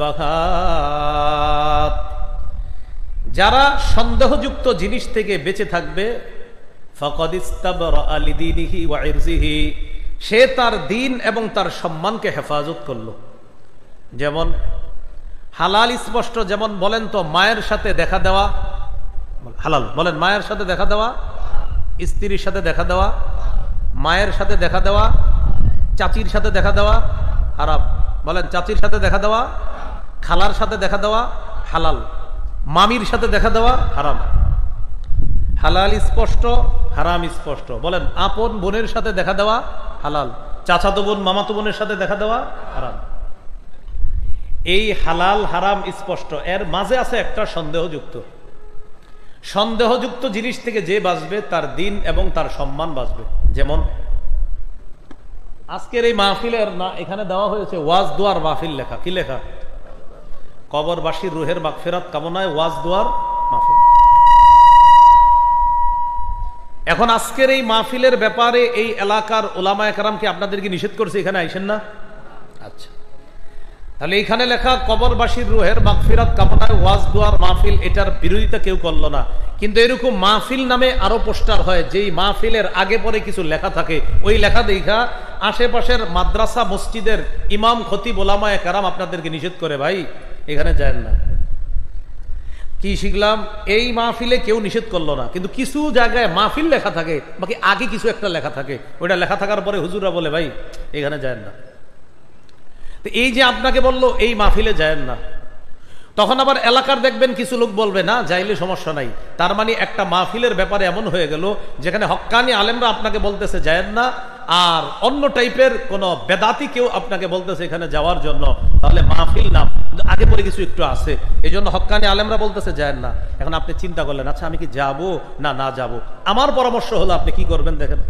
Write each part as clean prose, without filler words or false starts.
শুবহাত, যারা সন্দেহযুক্ত জিনিস থেকে বেঁচে থাকবে, ফাকাদ ইস্তাবরা লিদীনিহি ওয়া ইরজিহি, সে তার দিন এবং তার সম্মানকে হেফাজত করল। যেমন হালাল স্পষ্ট, যেমন বলেন তো মায়ের সাথে দেখা দেওয়া হালাল, বলেন মায়ের সাথে দেখা দেওয়া, স্ত্রীর সাথে দেখা দেওয়া, মায়ের সাথে দেখা দেওয়া, চাচির সাথে দেখা দেওয়া হারাম, বলেন চাচির সাথে দেখা দেওয়া, খালার সাথে দেখা দেওয়া হালাল, মামির সাথে দেখা দেওয়া হারাম। হালাল স্পষ্ট, হারাম স্পষ্ট। বলেন আপন বোনের সাথে দেখা দেওয়া হালাল, চাচাতো বোন মামাতো বোনের সাথে দেখা দেওয়া হারাম। এই হালাল হারাম স্পষ্ট, এর মাঝে আছে একটা সন্দেহযুক্ত। সন্দেহযুক্ত জিনিস থেকে যে বাঁচবে তার দিন এবং তার সম্মান বাঁচবে। যেমন আজকের এই মাহফিলের না এখানে দেওয়া হয়েছে ওয়াজ দুয়ার মাহফিল লেখা। কি লেখা? কবরবাসীর রুহের মাগফিরাত কামনায় ওয়াজ দুয়ার মাহফিল। এখন আজকের এই মাহফিলের ব্যাপারে এই এলাকার ওলামায়ে কেরামকে আপনাদেরকে নিষেধ করছে এখানে আইসেন না? আচ্ছা, তাহলে এখানে লেখা কবরবাসীর রুহের মাগফিরাত কামনায় ওয়াজ দুয়ার মাহফিল, এটার বিরোধিতা কেউ করলো না। কিন্তু এরকম মাহফিল নামে আরো পোস্টার হয়, যেই মাহফিলের আগে পরে কিছু লেখা থাকে, ওই লেখা দেখা আশেপাশের মাদ্রাসা মসজিদের ইমাম খতিব ওলামায়ে কেরাম আপনাদেরকে নিষেধ করে, ভাই এখানে যায় না। কি শিখলাম? এই মাহফিলে কেউ নিষেধ করলো না, কিন্তু কিছু জায়গায় মাহফিল লেখা থাকে, বাকি আগে কিছু একটা লেখা থাকে, ওইটা লেখা থাকার পরে হুজুররা বলে ভাই এখানে যায় না। তো এই যে আপনাকে বললো এই মাহফিলে যায় না, তখন আবার এলাকার দেখবেন কিছু লোক বলবে না যাইলে সমস্যা নাই। তার মানে একটা মাহফিলের ব্যাপারে এমন হয়ে গেল যেখানে হক্কানি আলেমরা আপনাকে বলতেছে যায় না, আর অন্য টাইপের কোন বেদাতি কেউ আপনাকে বলতেছে এখানে যাওয়ার জন্য, তাহলে মাহফিল নাম আগে পরে কিছু একটু আছে, এই জন্য হক্কানি আলেমরা বলতেছে যায় না। এখন আপনি চিন্তা করলেন, আচ্ছা আমি কি যাবো না না যাবো? আমার পরামর্শ হলো আপনি কি করবেন দেখেন।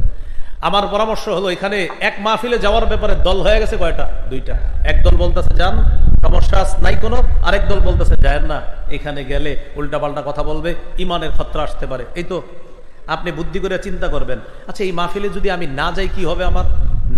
আমার পরামর্শ হলো এখানে এক মাহফিলে যাওয়ার ব্যাপারে দল হয়ে গেছে কয়টা? দুইটা। এক দল বলতেছে যান, সমস্যা নাই কোনো, আরেক দল বলতেছে যায় না, এখানে গেলে উল্টাপাল্টা কথা বলবে, ইমানের খতরা আসতে পারে। এই তো আপনি বুদ্ধি করে চিন্তা করবেন, আচ্ছা এই মাহফিলে যদি আমি না যাই কি হবে? আমার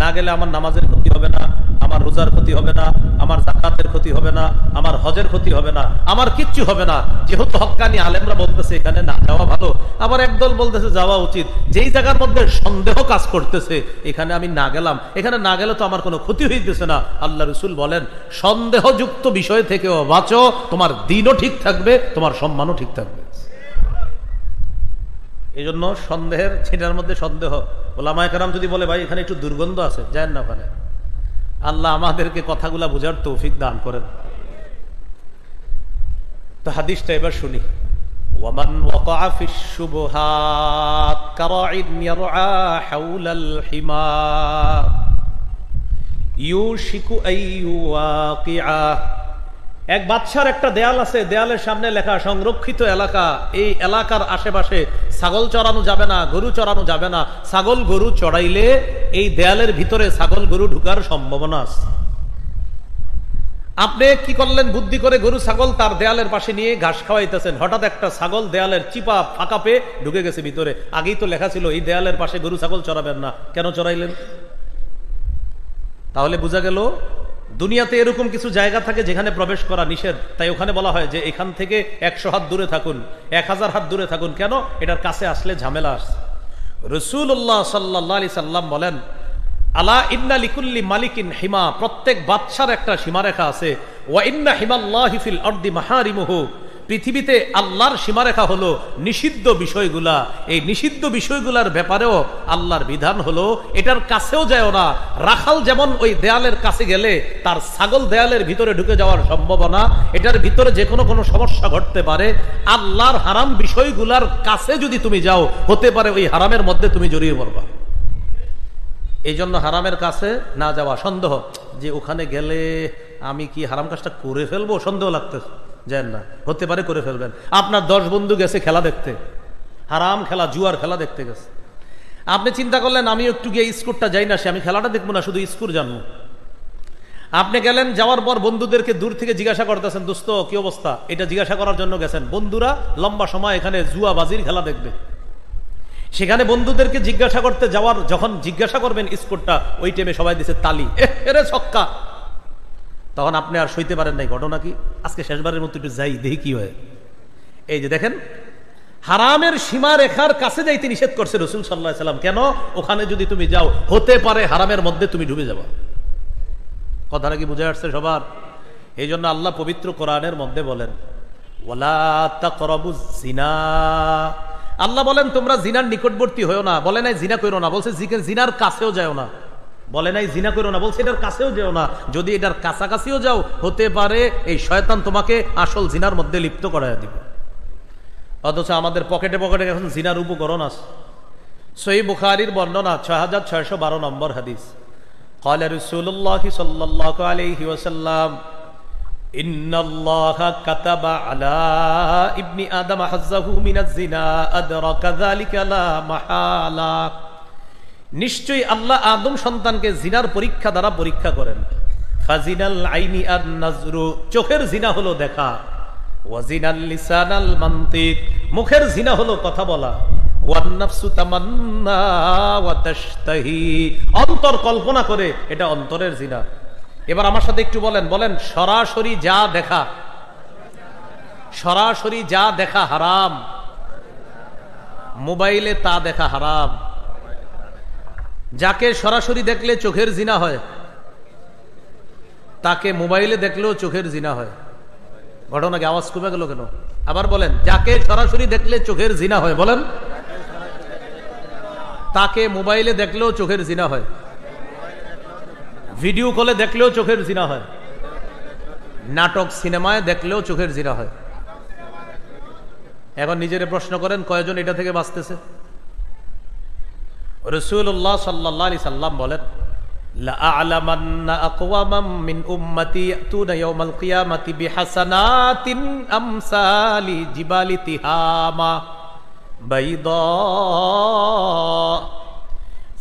না গেলে আমার নামাজের ক্ষতি হবে না, আমার রোজার ক্ষতি হবে না, আমার যাকাতের ক্ষতি হবে না, আমার হজের ক্ষতি হবে না, আমার কিচ্ছু হবে না, যেহেতু হক্কানি আলেমরা বলতেছে এখানে না যাওয়া ভালো। আবার একদল বলতেছে যাওয়া উচিত, যেই জায়গার মধ্যে সন্দেহ কাজ করতেছে এখানে আমি না গেলাম, এখানে না গেলে তো আমার কোনো ক্ষতি হইতেছে না। আল্লাহ রাসূল বলেন সন্দেহযুক্ত বিষয় থেকেও বাঁচো, তোমার দিনও ঠিক থাকবে, তোমার সম্মানও ঠিক থাকবে। এই জন্য সন্দেহের ছিটার মধ্যে সন্দেহ। ওলামায়ে কেরাম যদি বলে ভাই এখানে একটু দুর্গন্ধ আছে, যায় না ওখানে। আল্লাহ আমাদেরকে কথাগুলা বোঝার তৌফিক দান করেন। তো হাদিসটা এবার শুনি। ওয়ামান ওয়াকাআ ফিশ শুবহাত কারাইন ইয়ারআ হাওলাল হিমা ইউশিকু আইয়ুওয়াকিআ। এক বাদশার একটা দেয়াল আছে, দেয়ালের সামনে লেখা সংরক্ষিত এলাকা, এই এলাকার আশেপাশে ছাগল চড়ানো যাবে না, গরু চড়ানো যাবে না। ছাগল গরু চড়াইলে এই দেয়ালের ভিতরে ছাগল গরু ঢুকার সম্ভাবনা আছে। আপনি কি করলেন? বুদ্ধি করে গরু ছাগল তার দেয়ালের পাশে নিয়ে ঘাস খাওয়াইতেছেন, হঠাৎ একটা ছাগল দেয়ালের চিপা ফাঁকা পেয়ে ঢুকে গেছে ভিতরে। আগেই তো লেখা ছিল এই দেয়ালের পাশে গরু ছাগল চড়াবেন না, কেন চড়াইলেন? তাহলে বোঝা গেল দুনিয়াতে এরকম কিছু জায়গা থাকে যেখানে প্রবেশ করা নিষেধ, তাই ওখানে বলা হয় যে এখান থেকে 100 হাত দূরে থাকুন, 1000 হাত দূরে থাকুন। কেন? এটার কাছে আসলে ঝামেলা আসছে। রাসূলুল্লাহ সাল্লাল্লাহু আলাইহি সাল্লাম বলেন আলা ইন্না লিকুল্লি মালিকিন হিমা, প্রত্যেক বাদশার একটা সীমারেখা আছে। ওয়া ইন্না হিমাল্লাহি ফিল আরদি মাহারিমুহু, পৃথিবীতে আল্লাহর সীমারেখা হলো নিষিদ্ধ বিষয়গুলা। এই নিষিদ্ধ বিষয়গুলার ব্যাপারেও আল্লাহর বিধান হলো এটার কাছেও যায় না। রাখাল যেমন ওই দেয়ালের কাছে গেলে তার ছাগল দেয়ালের ভিতরে ঢুকে যাওয়ার সম্ভাবনা, এটার ভিতরে যে কোনো সমস্যা ঘটতে পারে। আল্লাহর হারাম বিষয়গুলার কাছে যদি তুমি যাও, হতে পারে ওই হারামের মধ্যে তুমি জড়িয়ে পড়বা। এই জন্য হারামের কাছে না যাওয়া। সন্দেহ যে ওখানে গেলে আমি কি হারাম কাজটা করে ফেলবো, সন্দেহ লাগতেছে, যান না, হতে পারে করে ফেলবেন। আপনার 10 বন্ধু গেছে খেলা দেখতে, হারাম খেলা, জুয়ার খেলা দেখতে গেছে। আপনি চিন্তা করলেন আমি একটু গিয়ে স্কোরটা যাই না, সে আমি খেলাটা দেখবো না, শুধু স্কোর জানবো। আপনি গেলেন, যাওয়ার পর বন্ধুদেরকে দূর থেকে জিজ্ঞাসা করতেছেন দোস্ত কি অবস্থা, এটা জিজ্ঞাসা করার জন্য গেছেন। বন্ধুরা লম্বা সময় এখানে জুয়া বাজির খেলা দেখবে। সেখানে বন্ধুদেরকে জিজ্ঞাসা করতে যাওয়ার, যখন জিজ্ঞাসা করবেন স্কোরটা, ওই টাইমে সবাই দিছে তালি, এরে ছক্কা। তখন আপনি আর সইতে পারেন নাই। ঘটনা কি? আজকে শেষবারের মতো একটু যাই, দেখি কি হয়। এই যে দেখেন, হারামের সীমা রেখার কাছে যাইতে নিষেধ করছে রাসূল সাল্লাল্লাহু আলাইহি ওয়াসাল্লাম। কেন? ওখানে যদি তুমি যাও, হতে পারে হারামের মধ্যে তুমি ডুবে যাবা। কথাটা কি বুঝে আসছে সবার? এই জন্য আল্লাহ পবিত্র কোরআনের মধ্যে বলেন, ওয়ালা তাকরাবুজ জিনা। আল্লাহ বলেন তোমরা জিনার নিকটবর্তী হয়েও না। বলে নাই জিনা করো না, বলছে জিনার কাছেও যাও না। বলে নাই জিনা করো না, বলছে এটার কাছেও যাও না। যদি এটার কাছাকাছিও যাও, হতে পারে এই শয়তান তোমাকে আসল জিনার মধ্যে লিপ্ত করায় দিবে। অথচ আমাদের পকেটে পকেটে এখন জিনার উপকরণ আছে। সহিহ বুখারীর বর্ণনা 6612 নম্বর হাদিস। قال رسول الله صلى الله عليه وسلم إن الله كتب على ابن آدم حظه من الزنا أدرك ذلك لا محالة। নিশ্চয়ই আল্লাহ আদম সন্তানকে জিনার পরীক্ষা দ্বারা পরীক্ষা করেন। ফাজিনাল আইনি আর নাজরু, চোখের জিনা হলো দেখা। ওয়াজিনাল লিসানাল মানতিক, মুখের জিনা হলো কথা বলা। ওয়ান নাফসু তামান্না ওয়া তাশতাহি, অন্তর কল্পনা করে, এটা অন্তরের জিনা। এবার আমার সাথে একটু বলেন, বলেন সরাসরি যা দেখা, সরাসরি যা দেখা হারাম। মোবাইলে তা দেখা হারাম। যাকে সরাসরি দেখলে চোখের জিনা হয়, তাকে মোবাইলে দেখলেও চোখের জিনা হয়। ঘটনাকে আওয়াজ কমে গেল কেন? আবার বলেন, যাকে সরাসরি দেখলে চোখের জিনা হয়, বলেন, তাকে মোবাইলে দেখলেও চোখের জিনা হয়, ভিডিও কলে দেখলেও চোখের জিনা হয়, নাটক সিনেমায় দেখলেও চোখের জিনা হয়। এখন নিজেরে প্রশ্ন করেন, কয়জন এটা থেকে বাঁচতেছে? রাসূলুল্লাহ সাল্লাল্লাহু আলাইহি সাল্লাম বলেন, লাআলামান্না আকওয়ামান মিন উম্মতি ইয়াতুনা ইয়াওমাল কিয়ামাতি বিহাসানাতিন আমসালি জিবালি তিহামা বাইদা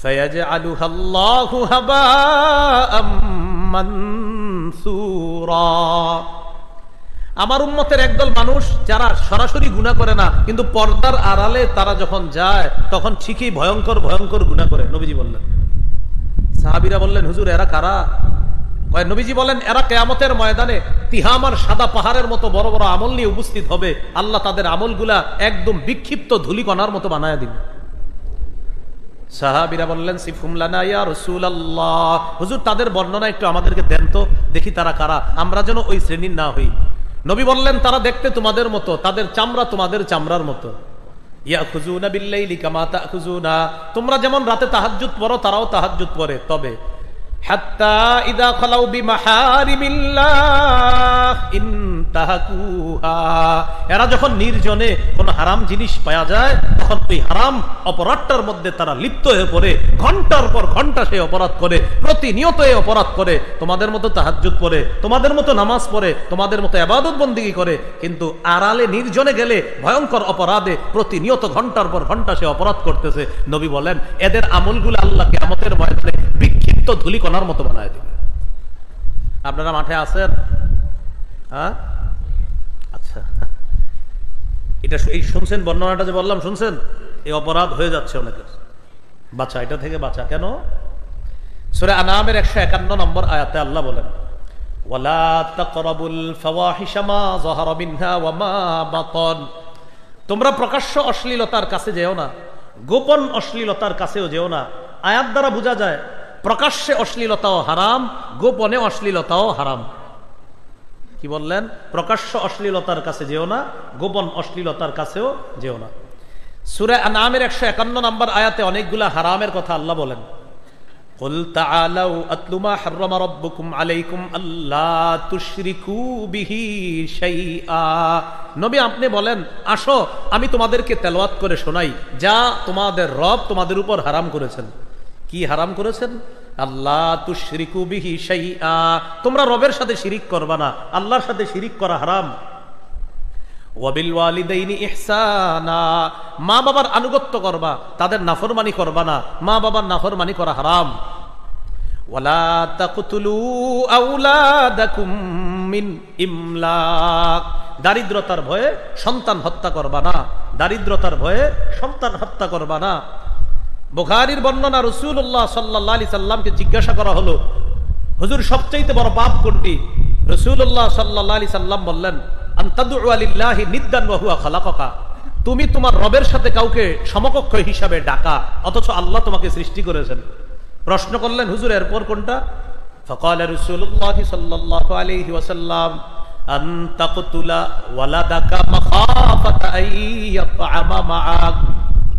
ফায়াজআলুহা আল্লাহু হাবাআম মানসুরা। আমার উম্মতের একদল মানুষ যারা সরাসরি গুনাহ করে না, কিন্তু পর্দার আড়ালে তারা যখন যায় তখন ঠিকই ভয়ঙ্কর ভয়ঙ্কর গুনাহ করে। নবীজি বললেন, সাহাবীরা বললেন, হুজুর এরা কারা? নবীজি বলেন, এরা কিয়ামতের ময়দানে তিহামার সাদা পাহাড়ের মতো বড় বড় আমল নিয়ে উপস্থিত হবে। আল্লাহ তাদের আমলগুলা একদম বিক্ষিপ্ত ধূলিকণার মতো বানায় দিবে। সাহাবীরা বললেন, সিফহুম লানা ইয়া রাসূলুল্লাহ, হুজুর তাদের বর্ণনা একটু আমাদেরকে দেন তো, দেখি তারা কারা, আমরা যেন ওই শ্রেণীর না হই। নবী বললেন, তারা দেখতে তোমাদের মতো, তাদের চামড়া তোমাদের চামড়ার মতো। ইয়াখুজুনা বিল্লাইলি কামা তাখুজুনা, তোমরা যেমন রাতে তাহাজ্জুদ পড়ো তারাও তাহাজ্জুদ পড়ে। তবে হাত্তা ইযা খালাউ বিমাহারিমিল্লাহ ইনতাহাকুহা, এরা যখন নির্জনে কোন হারাম জিনিস পাওয়া যায় তখন ওই হারাম অপরাধটার মধ্যে তারা লিপ্ত হয়ে পড়ে, ঘন্টার পর ঘন্টা সে অপরাধ করে, প্রতিনিয়ত এই অপরাধ করে। তোমাদের মতো তাহাজ্জুদ পড়ে, তোমাদের মতো নামাজ পড়ে, তোমাদের মতো ইবাদত বন্দেগী করে, কিন্তু আড়ালে নির্জনে গেলে ভয়ঙ্কর অপরাধে প্রতিনিয়ত ঘন্টার পর ঘন্টা সে অপরাধ করতেছে। নবী বলেন, এদের আমলগুলো আল্লাহ কিয়ামতের ময়দানে বিক্ষিপ্ত ধূলিকণার মতো বানায় দিবে। আপনারা মাঠে আছেন? হ্যাঁ, আচ্ছা, এটা এই শুনছেন বর্ণনাটা যে বললাম, শুনছেন? এই অপরাধ হয়ে যাচ্ছে অনেকের। বাঁচা, এটা থেকে বাঁচা। কেন? সূরা আনামের 151 নম্বর আয়াতে আল্লাহ বলেন, ওয়ালা তাকরাবুল ফাওয়াহিশা মা যাহারা মিনহা ওয়া মা বাতান, তোমরা প্রকাশ্য অশ্লীলতার কাছে যেও না, গোপন অশ্লীলতার কাছেও যেও না। আয়াত দ্বারা বোঝা যায় প্রকাশ্যে অশ্লীলতাও হারাম, গোপনে অশ্লীলতাও হারাম। কি বললেন? প্রকাশ্য অশ্লীলতার কাছে যেও না, গোপন অশ্লীলতার কাছেও যেও না। সূরা আনআমের 151 নম্বর আয়াতে অনেকগুলা হারামের কথা আল্লাহ বলেন। কুল তাআলাউ আতলু মা হাররামা রাব্বুকুম আলাইকুম আল্লা তুশরিকু বিহি শাইআ, নবী আপনি বলেন, আসো আমি তোমাদেরকে তেলাওয়াত করে শোনাই যা তোমাদের রব তোমাদের উপর হারাম করেছেন। কি হারাম করেছেন? আল্লাহ তুশরিকু বিহি শাইআ, তোমরা রবের সাথে শিরিক করবা না, আল্লাহর সাথে শিরিক করা হারাম। ওয়াবিল ওয়ালিদাইনি ইহসানা, মা বাবার আনুগত্য করবা, তাদের নাফরমানি করবা না, মা বাবার নাফরমানি করা হারাম। ওয়ালা তাকতুলু আওলাদাকুম মিন ইমলাক, দারিদ্রতার ভয়ে সন্তান হত্যা করবা না, দারিদ্রতার ভয়ে সন্তান হত্যা করবা না। বুখারীর বর্ণনা, রাসূলুল্লাহ সাল্লাল্লাহু আলাইহি সাল্লামকে জিজ্ঞাসা করা হলো, হুজুর সবচেয়ে বড় পাপ কোনটি? রাসূলুল্লাহ সাল্লাল্লাহু আলাইহি সাল্লাম বললেন, আনতাদউ লিল্লাহি নিদ্দান ওয়া হুয়া খালাকাকা, তুমি তোমার রবের সাথে কাউকে সমকক্ষ হিসাবে ডাকা, অথচ আল্লাহ তোমাকে সৃষ্টি করেছেন। প্রশ্ন করলেন, হুজুর এরপর কোনটা? ফাকাল রাসূলুল্লাহ সাল্লাল্লাহু আলাইহি ওয়াসাল্লাম, আন তাকতুলা ওয়ালাদাকা মাখাফাতা আইয়াতআমা মাআক,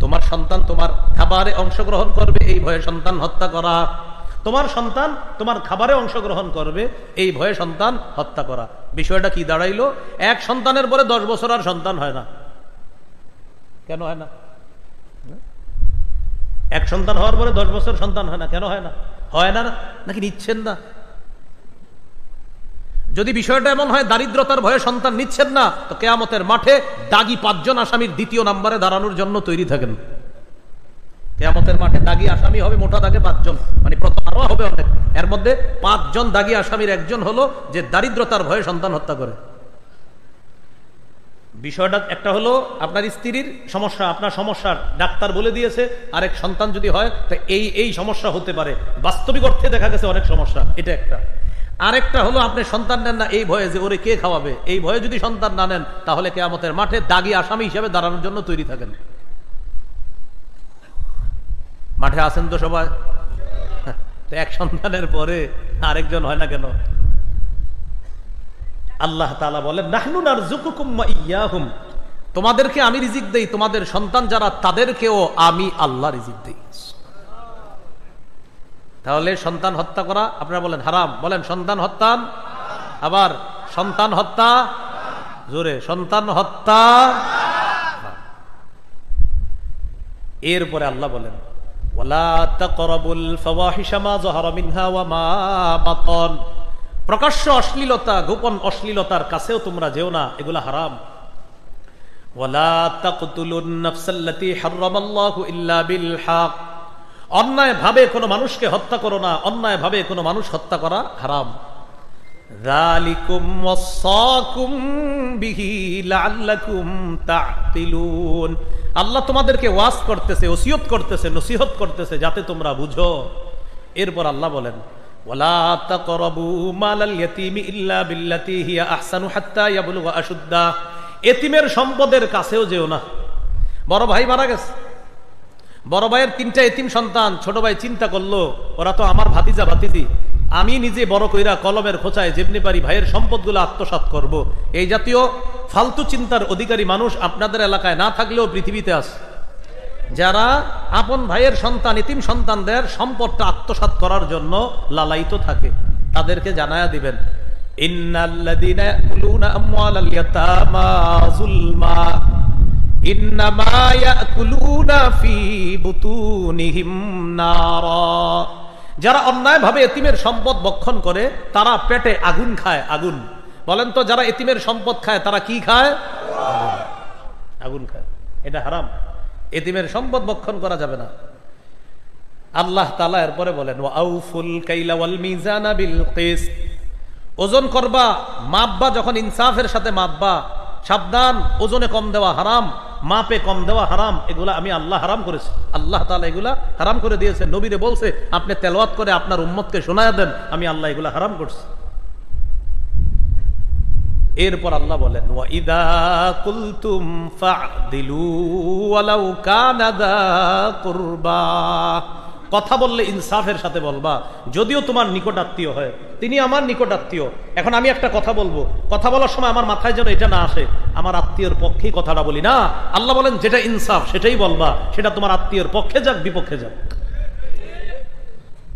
তোমার সন্তান তোমার খাবারে অংশগ্রহণ করবে এই ভয়ে সন্তান হত্যা করা। তোমার সন্তান তোমার খাবারে অংশগ্রহণ করবে এই ভয়ে সন্তান হত্যা করা। বিষয়টা কি দাঁড়াইলো? এক সন্তানের পরে 10 বছর আর সন্তান হয় না। কেন হয় না? এক সন্তান হওয়ার পরে 10 বছর সন্তান হয় না, কেন হয় না? হয় না নাকি নিচ্ছেন না? যদি বিষয়টা এমন হয় দারিদ্রতার ভয়ে সন্তান নিচ্ছেন না, তো কিয়ামতের মাঠে দাগী 5 জন আসামির দ্বিতীয় নম্বরে দাঁড়ানোর জন্য তৈরি থাকেন। কিয়ামতের মাঠে দাগী আসামি হবে মোটা দাগে 5 জন, মানে প্রথম আরো হবে অনেক, এর মধ্যে 5 জন দাগী আসামির একজন হলো যে দারিদ্রতার ভয়ে সন্তান হত্যা করে। বিষয়টা একটা হলো আপনার স্ত্রীর সমস্যা, আপনার সমস্যা ডাক্তার বলে দিয়েছে, আরেক সন্তান যদি হয় তো এই সমস্যা হতে পারে, বাস্তবিক অর্থে দেখা গেছে অনেক সমস্যা, এটা একটা। আরেকটা হলো আপনি সন্তান নেন না এই ভয়ে যে ওরে কে খাওয়াবে, এই ভয়ে যদি সন্তান না নেন তাহলে কিয়ামতের মাঠে দাগী আসামি হিসেবে দাঁড়ানোর জন্য তৈরি থাকেন। মাঠে আছেন তো সবাই? তো এক সন্তানের পরে আরেকজন হয় না কেন? আল্লাহ তাআলা বলেন, নাহনু নারযুকুকুম ওয়া ইয়্যাহুম, তোমাদেরকে আমি রিজিক দেই, তোমাদের সন্তান যারা তাদেরকেও আমি আল্লাহ রিজিক দেই। তাহলে সন্তান হত্যা করা আপনারা বলেন হারাম, বলেন সন্তান হত্যা, আবার সন্তান হত্যা, জোরে সন্তান হত্যা। এরপরে আল্লাহ বলেন, ওয়ালা তাকরাবুল ফাওয়াহিশা মা যাহারা মিনহা ওয়া মা বাতান, প্রকাশ্য অশ্লীলতা গোপন অশ্লীলতার কাছেও তোমরা যেও না, এগুলা হারাম। ওয়ালা তাকতুলুন নাফসাল্লাতী হারামাল্লাহু ইল্লা বিল হক, অন্যায় ভাবে কোনো মানুষকে হত্যা করো না, অন্যায় ভাবে কোনো মানুষ হত্যা করা হারাম। যালিকুম ওয়াসাকুম বিহি লাআল্লাকুম তা'কিলুন, আল্লাহ তোমাদেরকে ওয়াজ করতেছে, ওসিয়ত করতেছে, নসিহত করতেছে যাতে তোমরা বুঝো। এরপর আল্লাহ বলেন, ওয়ালা তাকরাবু মালাল ইয়াতীমি ইল্লা বিল্লাতী হিয়া আহসানু হাত্তা ইয়াবলুগা আশুদ্দা, এতিমের সম্পদের কাছেও যেও না। বড় ভাই মারা গেছে, বড় ভাইয়ের 3টা এতিম সন্তান, ছোট ভাই চিন্তা করলো ওরা তো আমার ভাতিজা ভাতিজি, আমি নিজে বড় কইরা কলমের খোঁচায় যেমনি পারি ভাইয়ের সম্পদগুলো আত্মসাৎ করব। এই জাতীয় ফালতু চিন্তার অধিকারী মানুষ আপনাদের এলাকায় না থাকলেও পৃথিবীতে আছে, যারা আপন ভাইয়ের সন্তান এতিম সন্তানদের সম্পদটা আত্মসাৎ করার জন্য লালায়িত থাকে। তাদেরকে জানায়া দিবেন, ইন্নাল্লাযীনা ইয়াকুলুনা আমওয়ালাল ইয়াতামা যুলমা ইন্নামা ইয়াকুলুনা ফি বুতুনিহিম নারা, যারা অন্যায় ভাবে এতিমের সম্পদ ভক্ষণ করে তারা পেটে আগুন খায়। আগুন, বলেন তো যারা এতিমের সম্পদ খায় তারা কি খায়? আগুন খায়। এটা হারাম, এতিমের সম্পদ ভক্ষণ করা যাবে না। আল্লাহ তাআলা এরপরে বলেন, ওয়াউফুল কাইলা ওয়াল মিজানা বিল কিসত, ওজন করবা মাপবা যখন ইনসাফের সাথে মাপবা, সাবধান ওজনে কম দেওয়া হারাম, মাপে কম দেওয়া হারাম, এগুলা আমি আল্লাহ হারাম করেছি। আল্লাহ তাআলা এগুলা হারাম করে দিয়েছে, নবীরে বলছে আপনি তেলাওয়াত করে আপনার উম্মতকে শোনায়া দেন, আমি আল্লাহ এগুলা হারাম করছি। এরপর আল্লাহ বলেন, ওয়া ইযা কুলতুম ফা'দিলু ওয়ালাউ কানা যা কুরবা, কথা বললে ইনসাফের সাথে বলবা, যদিও তোমার নিকট আত্মীয় হয়। তিনি আমার নিকট আত্মীয়, এখন আমি একটা কথা বলবো, কথা বলার সময় আমার মাথায় যেন এটা না আসে আমার আত্মীয়ের পক্ষেই কথাটা বলি না। আল্লাহ বলেন যেটা ইনসাফ সেটাই বলবা, সেটা তোমার আত্মীয়ের পক্ষে যাক বিপক্ষে যাক।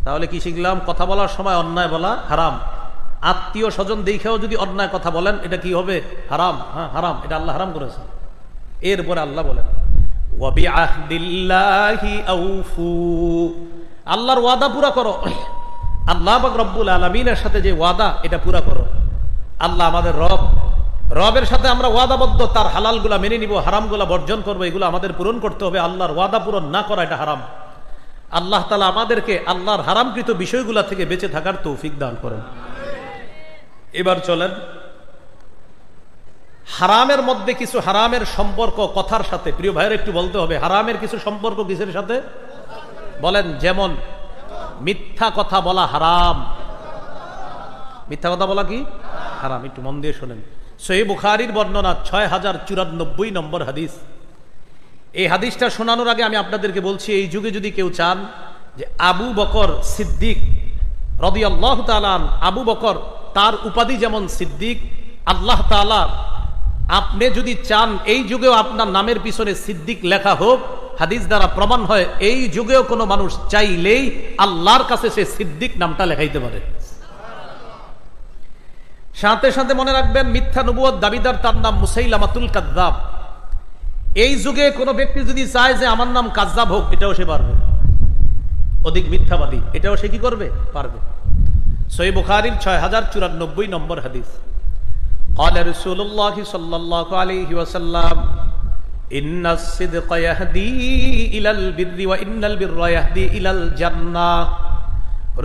তাহলে কি শিখলাম? কথা বলার সময় অন্যায় বলা হারাম, আত্মীয় স্বজন দেখেও যদি অন্যায় কথা বলেন এটা কি হবে? হারাম। হ্যাঁ হারাম, এটা আল্লাহ হারাম করেছে। এরপরে আল্লাহ বলেন, ওয়াবিআহদিল্লাহি আউফু, আল্লাহর ওয়াদা পুরা করো। আল্লাহ পাক রব্বুল আলামিনের সাথে যে ওয়াদা এটা পুরা করো। আল্লাহ আমাদের রব, রবের সাথে আমরা ওয়াদাবদ্ধ, তার হালালগুলা মেনে নিব, হারামগুলা বর্জন করবো, এগুলো আমাদের পূরণ করতে হবে। আল্লাহর ওয়াদা পূরণ না করা এটা হারাম। আল্লাহ তাআলা আমাদেরকে আল্লাহর হারামকৃত বিষয়গুলা থেকে বেঁচে থাকার তৌফিক দান করেন। এবার চলেন হারামের মধ্যে কিছু হারামের সম্পর্ক কথার সাথে, প্রিয় ভাইয়ের একটু বলতে হবে, হারামের কিছু সম্পর্ক কিসের সাথে বলেন? যেমন মিথ্যা কথা বলা হারাম, মিথ্যা কথা বলা কি হারাম। একটু মন দিয়ে শোনেন, সহিহ বুখারীর বর্ণনা 6094 নম্বর হাদিস। এই হাদিসটা শোনানোর আগে আমি আপনাদেরকে বলছি, এই যুগে যদি কেউ চান যে আবু বকর সিদ্দিক রাদিয়াল্লাহু তাআলা আন, আবু বকর তার উপাধি যেমন সিদ্দিক, আল্লাহ তাআলা আপনি যদি চান এই যুগেও আপনার নামের পিছনে সিদ্দিক লেখা হোক, হাদিস দ্বারা প্রমাণ হয় এই যুগেও কোনো মানুষ চাইলেই আল্লাহর কাছে সে সিদ্দিক নামটা লেখাইতে পারে। সাথে সাথে মনে রাখবেন, মিথ্যা নবুয়ত দাবিদার তার নাম মুসাইলামাতুল কাযযাব। এই যুগে কোনো ব্যক্তি যদি চায় যে আমার নাম কাযযাব হোক, এটাও সে পারবে। অধিক মিথ্যাবাদী, এটাও সে কি করবে? পারবে। সহিহ বুখারীর 6094 নম্বর হাদিস। قال رسول الله صلى الله عليه وسلم إن الصدق يهدي إلى البر وإن البر يهدي إلى الجنة।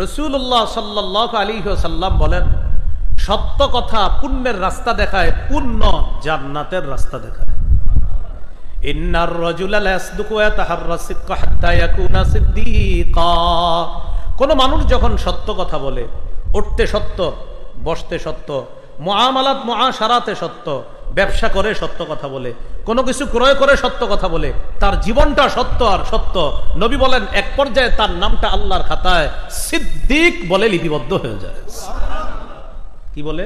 রাসূলুল্লাহ সাল্লাল্লাহু আলাইহি ওয়াসাল্লাম বলেন, সত্য কথা পুণ্যের রাস্তা দেখায়, পুণ্য জান্নাতের রাস্তা দেখায়। ইন্নার রাজুলা লা ইয়াসদুকু ওয়া ইয়াতাহাররা সিদকা হাত্তা ইয়াকুনা সিদ্দীকা। কোন মানুষ যখন সত্য কথা বলে, উঠতে সত্য, বসতে সত্য, মুআমালাত মুআশারাতে সত্য, ব্যবসা করে সত্য কথা বলে, কোনো কিছু ক্রয় করে সত্য কথা বলে, তার জীবনটা সত্য আর সত্য, নবী বলেন এক পর্যায়ে তার নামটা আল্লাহর খাতায় সিদ্দিক বলে লিপিবদ্ধ হয়ে যায়। কি বলে?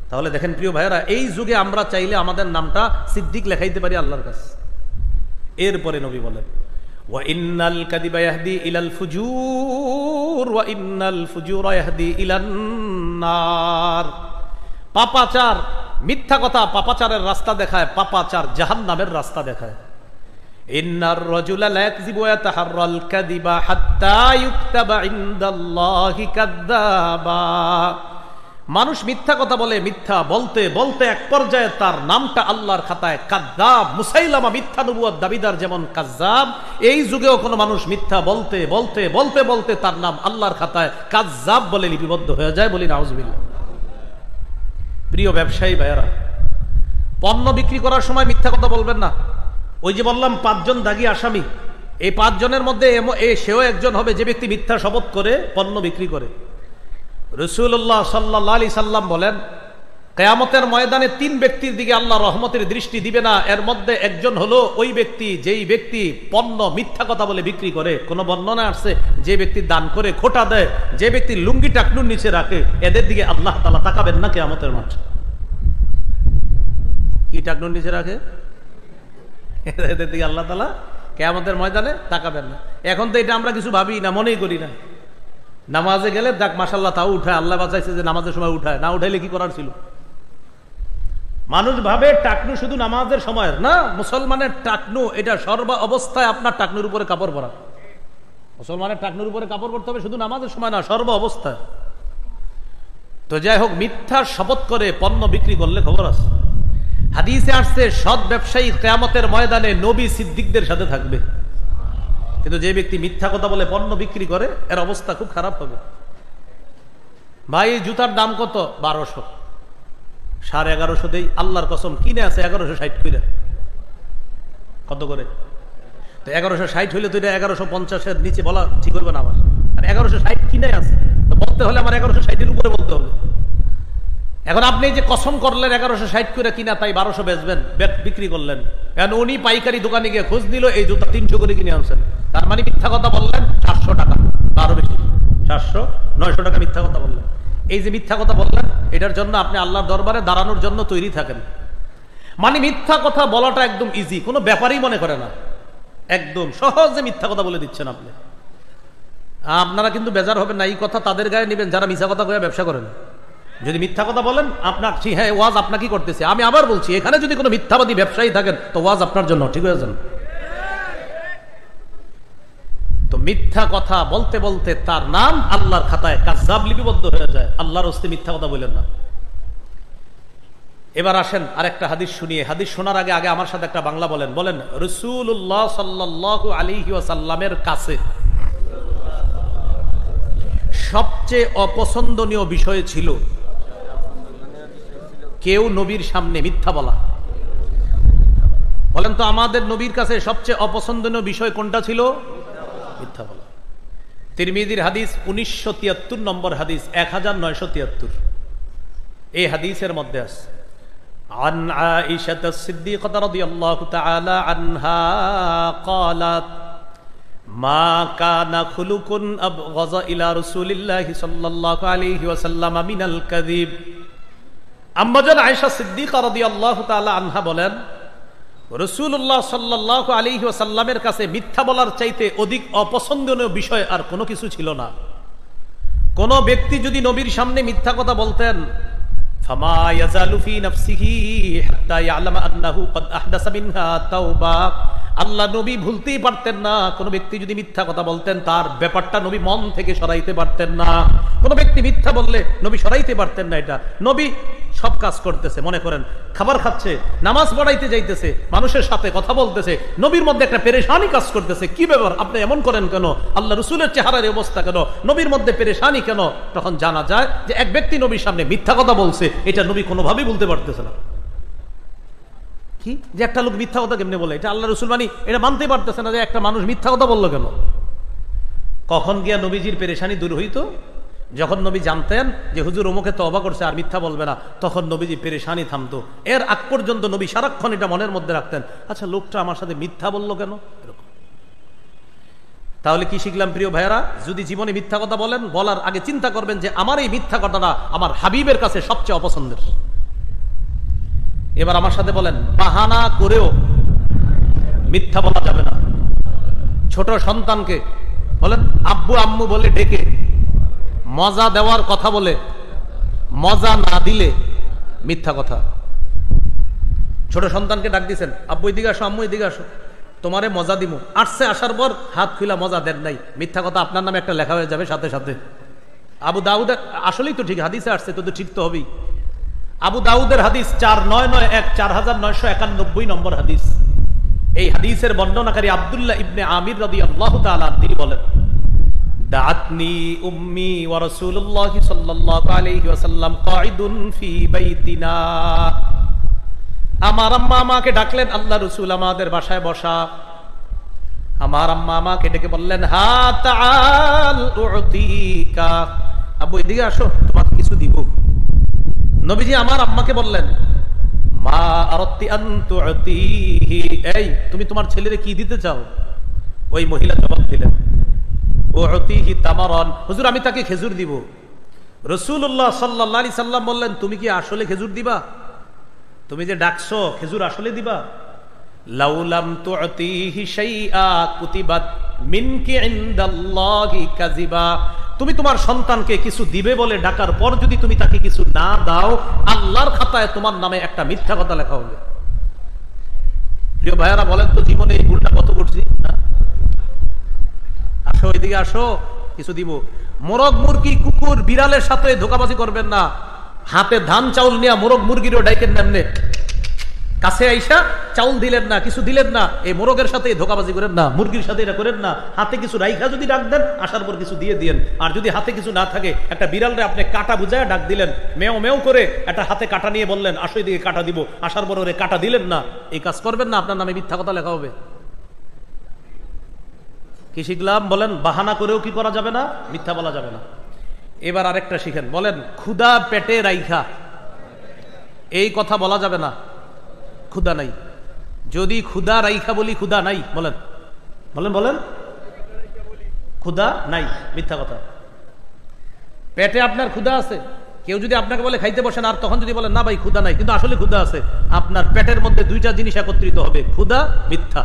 তাহলে দেখেন প্রিয় ভাইয়েরা, এই যুগে আমরা চাইলে আমাদের নামটা সিদ্দিক লেখাইতে পারি আল্লাহর কাছে। এরপরে নবী বলেন, ওয়া ইন্নাল কাযিবা ইয়াহদি ইলাল ফুজুর ওয়া ইন্নাল ফুজুরা ইয়াহদি ইলান নার। পাপাচার, মিথ্যা কথা পাপাচারের রাস্তা দেখায়, পাপাচার জাহান্নামের রাস্তা দেখায়। ইন্নার রাজুলা লা ইয়াকযিবু ওয়া ইয়াতাহাররাল কাযিবা হাত্তা ইউকতাবা ইনদাল্লাহি কাযযাবা। মানুষ মিথ্যা কথা বলে, মিথ্যা বলতে বলতে এক পর্যায়ে তার নামটা আল্লাহর খাতায় কাযযাব, মুসাইলামা মিথ্যা নবুয়ত দাবিদার যেমন কাযযাব, এই যুগেও কোনো মানুষ মিথ্যা বলতে বলতে বলতে বলতে তার নাম আল্লাহর খাতায় কাযযাব বলে লিপিবদ্ধ হয়ে যায়। বলি নাউযুবিল্লাহ। প্রিয় ব্যবসায়ী ভাইয়েরা, পণ্য বিক্রি করার সময় মিথ্যা কথা বলবেন না। ওই যে বললাম 5 জন দাগী আসামি, এই 5 জনের মধ্যে সেও একজন হবে যে ব্যক্তি মিথ্যা শপথ করে পণ্য বিক্রি করে। রাসূলুল্লাহ সাল্লাল্লাহু আলাইহি সাল্লাম বলেন, কিয়ামতের ময়দানে 3 ব্যক্তির দিকে আল্লাহ রহমতের দৃষ্টি দিবে না। এর মধ্যে একজন হলো ওই ব্যক্তি যেই ব্যক্তি পণ্য মিথ্যা কথা বলে বিক্রি করে। কোন বর্ণনা আসছে যে ব্যক্তি দান করে খোটা দেয়, যে ব্যক্তি লুঙ্গি টাকনুর নিচে রাখে, এদের দিকে আল্লাহ তাআলা তাকাবেন না কিয়ামতের মাঠে। কি টাকনুর নিচে রাখে? এদের দিকে আল্লাহ তাআলা কিয়ামতের ময়দানে তাকাবেন না। এখন তো এটা আমরা কিছু ভাবি না, মনেই করি না। নামাজে গেলে দেখ মাশাআল্লাহ তাও উঠায়, আল্লাহ বাঁচাইছে যে নামাজের সময় উঠায়, না উঠাইলে কি করার ছিল? মানুষ ভাবে টাকনু শুধু নামাজের সময় না, মুসলমানের টাকনু এটা সর্ব অবস্থায় আপনার টাকনুর উপরে কাপড় পরা। মুসলমানের টাকনুর উপরে কাপড় পরতে হবে শুধু নামাজের সময় না, সর্ব অবস্থায়। তো যাই হোক, মিথ্যার শপথ করে পণ্য বিক্রি করলে খবর আছে। হাদিসে আসছে সৎ ব্যবসায়ী কিয়ামতের ময়দানে নবী সিদ্দিকদের সাথে থাকবে। কিন্তু যে ব্যক্তি মিথ্যা কথা বলে পণ্য বিক্রি করে, এর অবস্থা খুব খারাপ হবে। ভাই জুতার দাম কত? 1200, 1150 দেই। আল্লাহর কসম কিনে আছে 1160 করে। কত করে? তো 1160 হইলে তো এটা 1150-এর নিচে বলা ঠিক হবে না আমার। আর 1160 কিনে আছে, তো বলতে হলে আমার 1160-এর উপরে বলতে হবে। এখন আপনি যে কসম করলেন 1160 করে কিনা, তাই 1200 বেচবেন, বিক্রি করলেন। কারণ উনি পাইকারি দোকানে গিয়ে খোঁজ নিল এই জুতা 300 করে কিনে আনছেন, তার মানে মিথ্যা কথা বললেন 400 টাকা, আরো বেশি 400-900 টাকা মিথ্যা কথা বললেন। এই যে মিথ্যা কথা বললেন, এটার জন্য আপনি আল্লাহর দরবারে দাঁড়ানোর জন্য তৈরি থাকেন। মানে মিথ্যা কথা বলাটা একদম ইজি, কোনো ব্যাপারই মনে করে না, একদম সহজে মিথ্যা কথা বলে দিচ্ছেন আপনি। আপনারা কিন্তু বেজার হবেন না, এই কথা তাদের গায়ে নেবেন যারা মিথ্যা কথা কয়ে ব্যবসা করেন। যদি মিথ্যা কথা বলেন আপনার, হ্যাঁ ওয়াজ আপনাকে করতেছে। আমি আবার বলছি, এখানে যদি কোনো মিথ্যাবাদী ব্যবসায়ী থাকেন তো ওয়াজ আপনার জন্য, ঠিক হয়ে যান। তো মিথ্যা কথা বলতে বলতে তার নাম আল্লাহর খাতায় কাযযাব লিপিবদ্ধ হয়ে যায়। আল্লাহর হস্তে মিথ্যা কথা বলেন না। এবার আসেন আরেকটা হাদিস শুনিয়ে। হাদিস শোনার আগে আগে আমার সাথে একটা বাংলা বলেন। বলেন, রাসূলুল্লাহ সাল্লাল্লাহু আলাইহি ওয়াসাল্লামের কাছে সবচেয়ে অপছন্দনীয় বিষয় ছিল কেউ নবীর সামনে মিথ্যা বলা। বলেন তো আমাদের নবীর কাছে সবচেয়ে অপছন্দনীয় বিষয় কোনটা ছিল? মিথ্যা বলা। তিরমিজির হাদিস 1973 নম্বর হাদিস, 1973 এই হাদিসের মধ্যে আছে عن عائشة الصديقة رضي الله تعالى عنها قالت ما كان خلق أبغض إلى رسول الله صلى الله عليه وسلم من الكذب আম্মাজান আয়েশা সিদ্দিকা রাদিয়াল্লাহু তাআলা আনহা বলেন, রাসূলুল্লাহ সাল্লাল্লাহু আলাইহি ওয়াসাল্লামের কাছে মিথ্যা বলার চাইতে অধিক অপছন্দনীয় বিষয় আর কোনো কিছু ছিল না। কোন ব্যক্তি যদি নবীর সামনে মিথ্যা কথা বলতেন, ফামা ইয়াজালু ফি নাফসিহি হাত্তা ইয়ালামা আন্নাহু ক্বাদ আহদাসা মিনহা তাওবা, আল্লাহ নবী ভুলতেই পারতেন না। কোন ব্যক্তি যদি মিথ্যা কথা বলতেন, তার ব্যাপারটা নবী মন থেকে সরাইতে পারতেন না। কোন ব্যক্তি মিথ্যা বললে নবী সরাইতে পারতেন না। এটা নবী সব কাজ করতেছে, মনে করেন খাবার খাচ্ছে, নামাজ পড়াইতে যাইতেছে, মানুষের সাথে কথা বলতেছে, নবীর মধ্যে একটা পেরেশানি কাজ করতেছে, কি ব্যাপার আপনি এমন করেন কেন, আল্লাহ রসুলের চেহারার অবস্থা কেন, নবীর মধ্যে পেরেশানি কেন? তখন জানা যায় যে এক ব্যক্তি নবীর সামনে মিথ্যা কথা বলছে, এটা নবী কোনোভাবেই বলতে পারতেছে না। কি যে একটা লোক মিথ্যা কথা কেমনে বলে, এটা আল্লাহ রসুল এটা মানতেই পারতেছে না যে একটা মানুষ মিথ্যা কথা বললো কেন। কখন গিয়া নবীজির পেরেশানি দূর হইতো? যখন নবী জানতেন যে হুজুর অমুকে তওবা করছে আর মিথ্যা বলবে না, তখন নবীজি পেরেশানি থামতো। এর আগ পর্যন্ত নবী সারাক্ষণ এটা মনের মধ্যে রাখতেন, আচ্ছা লোকটা আমার সাথে মিথ্যা বললো কেন। তাহলে কি শিখলাম প্রিয় ভাইয়েরা? যদি জীবনে মিথ্যা কথা বলেন, বলার আগে চিন্তা করবেন যে আমার এই মিথ্যা কথাটা আমার হাবিবের কাছে সবচেয়ে অপছন্দের। এবার আমার সাথে বলেন, বাহানা করেও মিথ্যা বলা যাবে না। ছোট সন্তানকে বলেন আব্বু আম্মু বলে ডেকে মজা দেওয়ার কথা বলে মজা না দিলে মিথ্যা কথা। ছোট সন্তানকে ডাক দিছেন, আব্বু এদিকে আসো, আম্মু এদিকে আসো, তোমারে মজা দিমু। আসছে, আসার পর হাত খুলা মজা দেন নাই, মিথ্যা কথা আপনার নামে একটা লেখা হয়ে যাবে সাথে সাথে। আবু দাউদ, আসলেই তো ঠিক, হাদিসে আসছে তো ঠিক তো হবেই। আবু দাউদের হাদিস 4991 নম্বর হাদিস। এই হাদিসের বর্ণনাকারী আব্দুল্লাহ ইবনে আমির রাদিয়াল্লাহু তাআলা তিনি বলেন, দাআতনি উম্মি ওয়া রাসূলুল্লাহ সাল্লাল্লাহু আলাইহি ওয়াসাল্লাম কাঈদুন ফি বাইতিনা। আমার আম্মা আমাকে ডাকলেন, আল্লাহ রাসূল আমাদের বাসায় বসা। আমার আম্মা আমাকে ডেকে বললেন, হা তাআল উতিকা, আব্বু এদিকে আসো, তোমাকে কিছু দিব। নবীজি আমার আম্মাকে বললেন, মা আরাদতি আন তুতিহি, এই তুমি তোমার ছেলেরে কি দিতে চাও? ওই মহিলা জবাব দিলেন, উতিহি তামারান, হুজুর আমি তাকে খেজুর দিব। রাসূলুল্লাহ সাল্লাল্লাহু আলাইহি সাল্লাম বললেন, তুমি কি আসলে খেজুর দিবা? তুমি যে ডাকছো খেজুর আসলে দিবা? লাউলাম তুতিহি শাইআ কুতিবাত মিনকি ইনদাল্লাহি কাযিবা, তুমি তোমার সন্তানকে কিছু দিবে বলে ডাকার পর যদি তুমি তাকে কিছু না দাও, আল্লাহর খাতায় তোমার নামে একটা মিথ্যা কথা লেখা হবে। প্রিয় ভাইয়ারা বলেন তো, জীবনে এই ভুলটা কত করছি? আসো এদিকে আসো, কিছু দিব। মোরগ মুরগি কুকুর বিড়ালের সাথে ধোকাবাজি করবেন না। হাতে ধান চাউল নিয়ে মোরগ মুরগিরও ডাইকেন নামনে, কাছে আইসা চাউল দিলেন না, কিছু দিলেন না, এই মোরগের সাথে ধোকাবাজি করেন না, মুরগির সাথে এটা করেন না। হাতে কিছু রাইখা যদি ডাক দেন, আসার পর কিছু দিয়ে দিয়েন। আর যদি হাতে কিছু না থাকে, একটা বিড়ালরে আপনি কাটা বুঝায় ডাক দিলেন, মেও মেও করে একটা হাতে কাটা নিয়ে বললেন আসো এদিকে কাটা দিব, আসার পর ওরে কাটা দিলেন না, এই কাজ করবেন না, আপনার নামে মিথ্যা কথা লেখা হবে। কি শিখলাম বলেন? বাহানা করেও কি করা যাবে না? মিথ্যা বলা যাবে না। এবার আরেকটা শিখেন, বলেন ক্ষুধা পেটে রাইখা, এই কথা বলা যাবে না। ক্ষুধা নাই, যদি ক্ষুধা রাইখা বলি ক্ষুধা নাই, বলেন বলেন বলেন, ক্ষুধা নাই, মিথ্যা কথা। পেটে আপনার ক্ষুধা আছে, কেউ যদি আপনাকে বলে খাইতে বসেন, আর তখন যদি বলেন না ভাই ক্ষুধা নাই, কিন্তু আসলে ক্ষুধা আছে, আপনার পেটের মধ্যে দুইটা জিনিস একত্রিত হবে, ক্ষুধা মিথ্যা।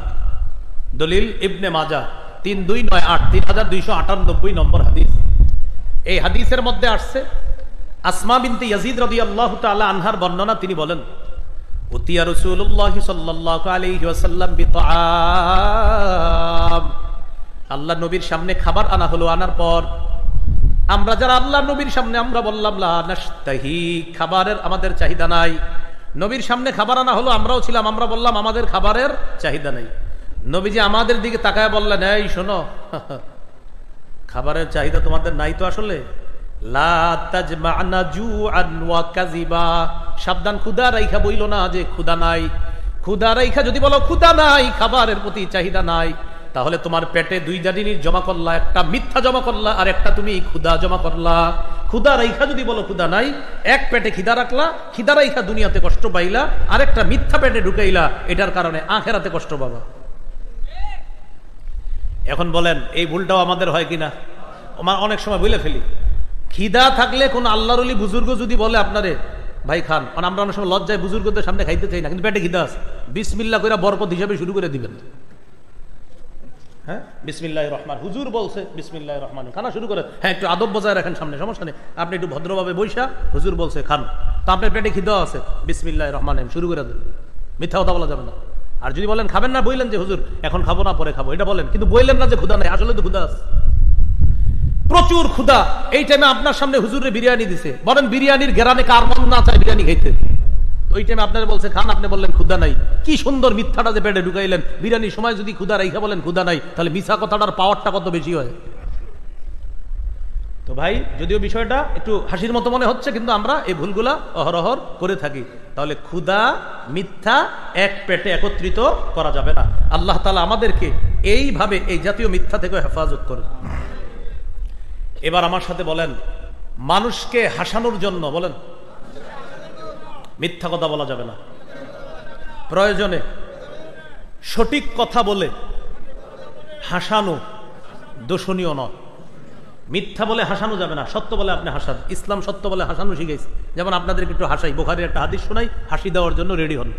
দলিল ইবনে মাজাহ 3298, 3298 নম্বর হাদিস। এই হাদিসের মধ্যে আসছে আসমা বিনতে ইয়াজিদ রাদিয়াল্লাহু তাআলা আনহার বর্ণনা। তিনি বলেন, উতিয়া রাসূলুল্লাহ সাল্লাল্লাহু আলাইহি ওয়াসাল্লাম বিতাআম, আল্লাহ নবীর সামনে খাবার আনা হলো। আনার পর আমরা যারা আল্লাহ নবীর সামনে, আমরা বললাম লা নাশতাহি, খাবারের আমাদের চাহিদা নাই। নবীর সামনে খাবার আনা হলো, আমরাও ছিলাম, আমরা বললাম আমাদের খাবারের চাহিদা নাই। নবীজি আমাদের দিকে তাকায় বললেন, এই শোনো, খাবারের চাহিদা তোমাদের নাই তো আসলে, লা তাজমা'না জু'আন ওয়া কাযিবা, সাবধান ক্ষুধা রাইখা বইলো না যে ক্ষুধা নাই। ক্ষুধা রাইখা যদি বলো ক্ষুধা নাই, খাবারের প্রতি চাহিদা নাই, তাহলে তোমার পেটে দুইটা জিনিস জমা করলা, একটা মিথ্যা জমা করলা আর একটা তুমি ক্ষুধা জমা করলা। ক্ষুধা রাইখা যদি বলো ক্ষুধা নাই, এক পেটে খিদা রাখলা, খিদা রাইখা দুনিয়াতে কষ্ট পাইলা, আর একটা মিথ্যা পেটে ঢুকাইলা, এটার কারণে আখেরাতে কষ্ট পাবা। এখন বলেন এই ভুলটাও আমাদের হয় কিনা? আমার অনেক সময় বলে ফেলি, খিদা থাকলে কোন আল্লাহর ওলি বুজুর্গ যদি বলে আপনারে ভাই খান, কারণ আমরা অনেক সময় লজ্জায় বুজুর্গদের সামনে খাইতে চাই না, কিন্তু পেটে খিদা আছে, বিসমিল্লাহ কইরা বরকত হিসাবে শুরু করে দিবেন। হ্যাঁ, বিসমিল্লাহির রহমান, হুজুর বলছে বিসমিল্লাহির রহমান, খানা শুরু করে। হ্যাঁ, একটু আদব বজায় রাখেন, সামনে সমস্যা নেই, আপনি একটু ভদ্রভাবে বৈশা, হুজুর বলছে খান, তো আপনার পেটে খিদা আছে, বিসমিল্লাহির রহমান শুরু করে দেন। মিথ্যা কথা বলা যাবে না। আর যদি বলেন খাবেন না, বললেন যে হুজুর এখন খাবো না পরে খাবো, এটা বলেন, কিন্তু বললেন না যে ক্ষুধা নাই, আসলে তো ক্ষুধা আছে, প্রচুর ক্ষুধা। এই টাইমে আপনার সামনে হুজুরে বিরিয়ানি দিছে, বলেন বিরিয়ানির ঘেরানে কার মন না চায় বিরিয়ানি খাইতে? ওই টাইমে আপনারা বলছে খান, আপনি বললেন ক্ষুধা নাই। কি সুন্দর মিথ্যাটা যে পেটে ঢুকাইলেন। বিরিয়ানির সময় যদি ক্ষুধা রাইখা বলেন ক্ষুধা নাই, তাহলে মিথ্যা কথাটার পাওয়ারটা কত বেশি হয়। তো ভাই, যদিও বিষয়টা একটু হাসির মতো মনে হচ্ছে, কিন্তু আমরা এই ভুলগুলা অহরহর করে থাকি। তাহলে ক্ষুধা মিথ্যা এক পেটে একত্রিত করা যাবে না। আল্লাহ তাআলা আমাদেরকে এইভাবে এই জাতীয় মিথ্যা থেকে হেফাজত করেন। এবার আমার সাথে বলেন, মানুষকে হাসানোর জন্য বলেন মিথ্যা কথা বলা যাবে না। প্রয়োজনে সঠিক কথা বলে হাসানো দোষণীয় নয়। মিথ্যা বলে হাসানো যাবে না, সত্য বলে আপনি হাসান। ইসলাম সত্য বলে হাসানো শিখাইছে। যেমন আপনাদেরকে একটু হাসাই, বুখারীর একটা হাদিস শোনাই, হাসি দেওয়ার জন্য রেডি হন।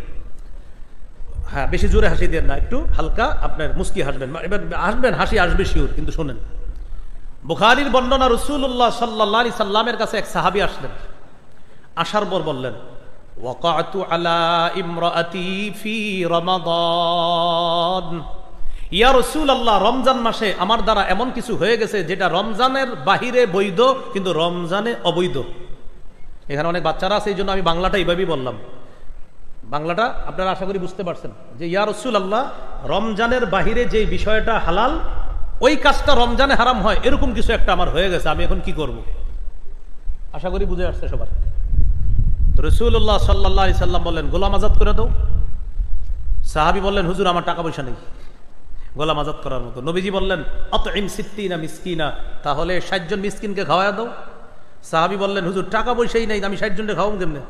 হ্যাঁ, বেশি জোরে হাসি দেন না, একটু হালকা আপনার মুস্কি হাসবেন। এবার হাসবেন, হাসি আসবে শিওর, কিন্তু শোনেন। বুখারীর বর্ণনা, রাসূলুল্লাহ সাল্লাল্লাহু আলাইহি সাল্লামের কাছে এক সাহাবী আসলেন। আসার পর বললেন, ওয়াকাতু আলা ইমরাআতি ফি রমাদান, ইয়া রাসূলুল্লাহ, রমজান মাসে আমার দ্বারা এমন কিছু হয়ে গেছে যেটা রমজানের বাহিরে বৈধ কিন্তু রমজানে অবৈধ। এখানে অনেক বাচ্চারা আছে, এই জন্য আমি বাংলাটা এইভাবেই বললাম। বাংলাটা আপনারা আশা করি বুঝতে পারছেন যে ইয়া রাসূলুল্লাহ, রমজানের বাহিরে যে বিষয়টা হালাল, ওই কাজটা রমজানে হারাম হয়, এরকম কিছু একটা আমার হয়ে গেছে, আমি এখন কি করব? আশা করি বুঝে আসছে সবার। তো রাসূলুল্লাহ সাল্লাল্লাহু আলাইহি সাল্লাম বললেন, গোলাম আজাদ করে দাও। সাহাবী বললেন, হুজুর আমার টাকা পয়সা নেই গোলাম আজাদ করার মতো। নবীজি বললেন, আতইম সিত্তিনা মিসকিনা, তাহলে 60 জন মিসকিনকে খাওয়ায়া দাও। সাহাবী বললেন, হুজুর টাকা পয়সাই নাই, আমি 60 জনকে খাওয়াবো কেমনে?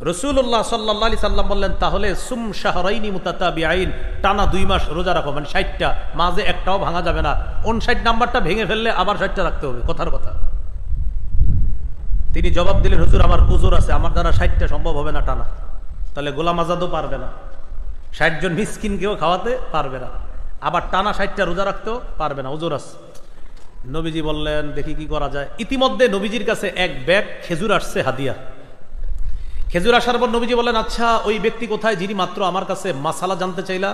রাসূলুল্লাহ সাল্লাল্লাহু আলাইহি সাল্লাম বললেন, তাহলে সুম শাহরাইনি মুতাতাবিআইন, টানা 2 মাস রোজা রাখো, মানে 60টা, মাঝে একটাও ভাঙা যাবে না। 59 নাম্বারটা ভেঙে ফেললে আবার 60টা রাখতে হবে, কথার কথা। তিনি জবাব দিলেন, হুজুর আমার উযর আছে, আমার দ্বারা 60টা সম্ভব হবে না টানা। তাহলে গোলাম আজাদও পারবে না, 60 জন মিসকিনকেও খাওয়াতে পারবে না, আবার টানা 60টা রোজা রাখতেও পারবে না, উযর আছে। নবীজি বললেন, দেখি কি করা যায়। ইতিমধ্যে নবীজির কাছে এক ব্যাগ খেজুর আসছে হাদিয়া। খেজুর আসার পর নবীজি বললেন, আচ্ছা ওই ব্যক্তি কোথায় যিনি মাত্র আমার কাছে মাসালা জানতে চাইলা?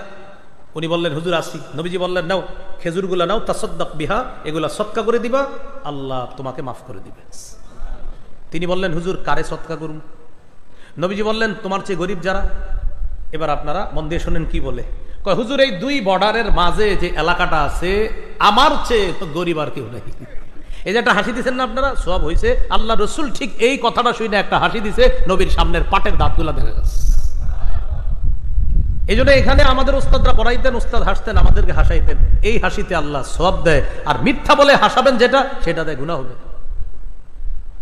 উনি বললেন, হুজুর আসি। নবীজি বললেন, নাও খেজুরগুলা নাও, তাসাদ্দাক বিহা, এগুলা সদকা করে দিবা, আল্লাহ তোমাকে মাফ করে দিবে। তিনি বললেন, হুজুর কারে সদকা করুন? নবীজি বললেন, তোমার চেয়ে গরিব যারা। এবার আপনারা মন দিয়ে শোনেন কি বলে। কয়, হুজুর এই 2 বর্ডারের মাঝে যে এলাকাটা আছে, আমার চেয়ে তো গরিব আর কেউ নেই। এই যে একটা হাসি দিচ্ছেন না আপনারা, সব হয়েছে আল্লাহ রসুল ঠিক এই কথাটা শুনে একটা হাসি দিছে, নবীর সামনের পাটের দাঁতগুলা দেখা গেছে। এই জন্য এখানে আমাদের উস্তাদরা পড়াইতেন, উস্তাদ হাসতেন, আমাদেরকে হাসাইতেন। এই হাসিতে আল্লাহ সওয়াব দেয়, আর মিথ্যা বলে হাসাবেন যেটা, সেটা দেয় গুনাহ হবে।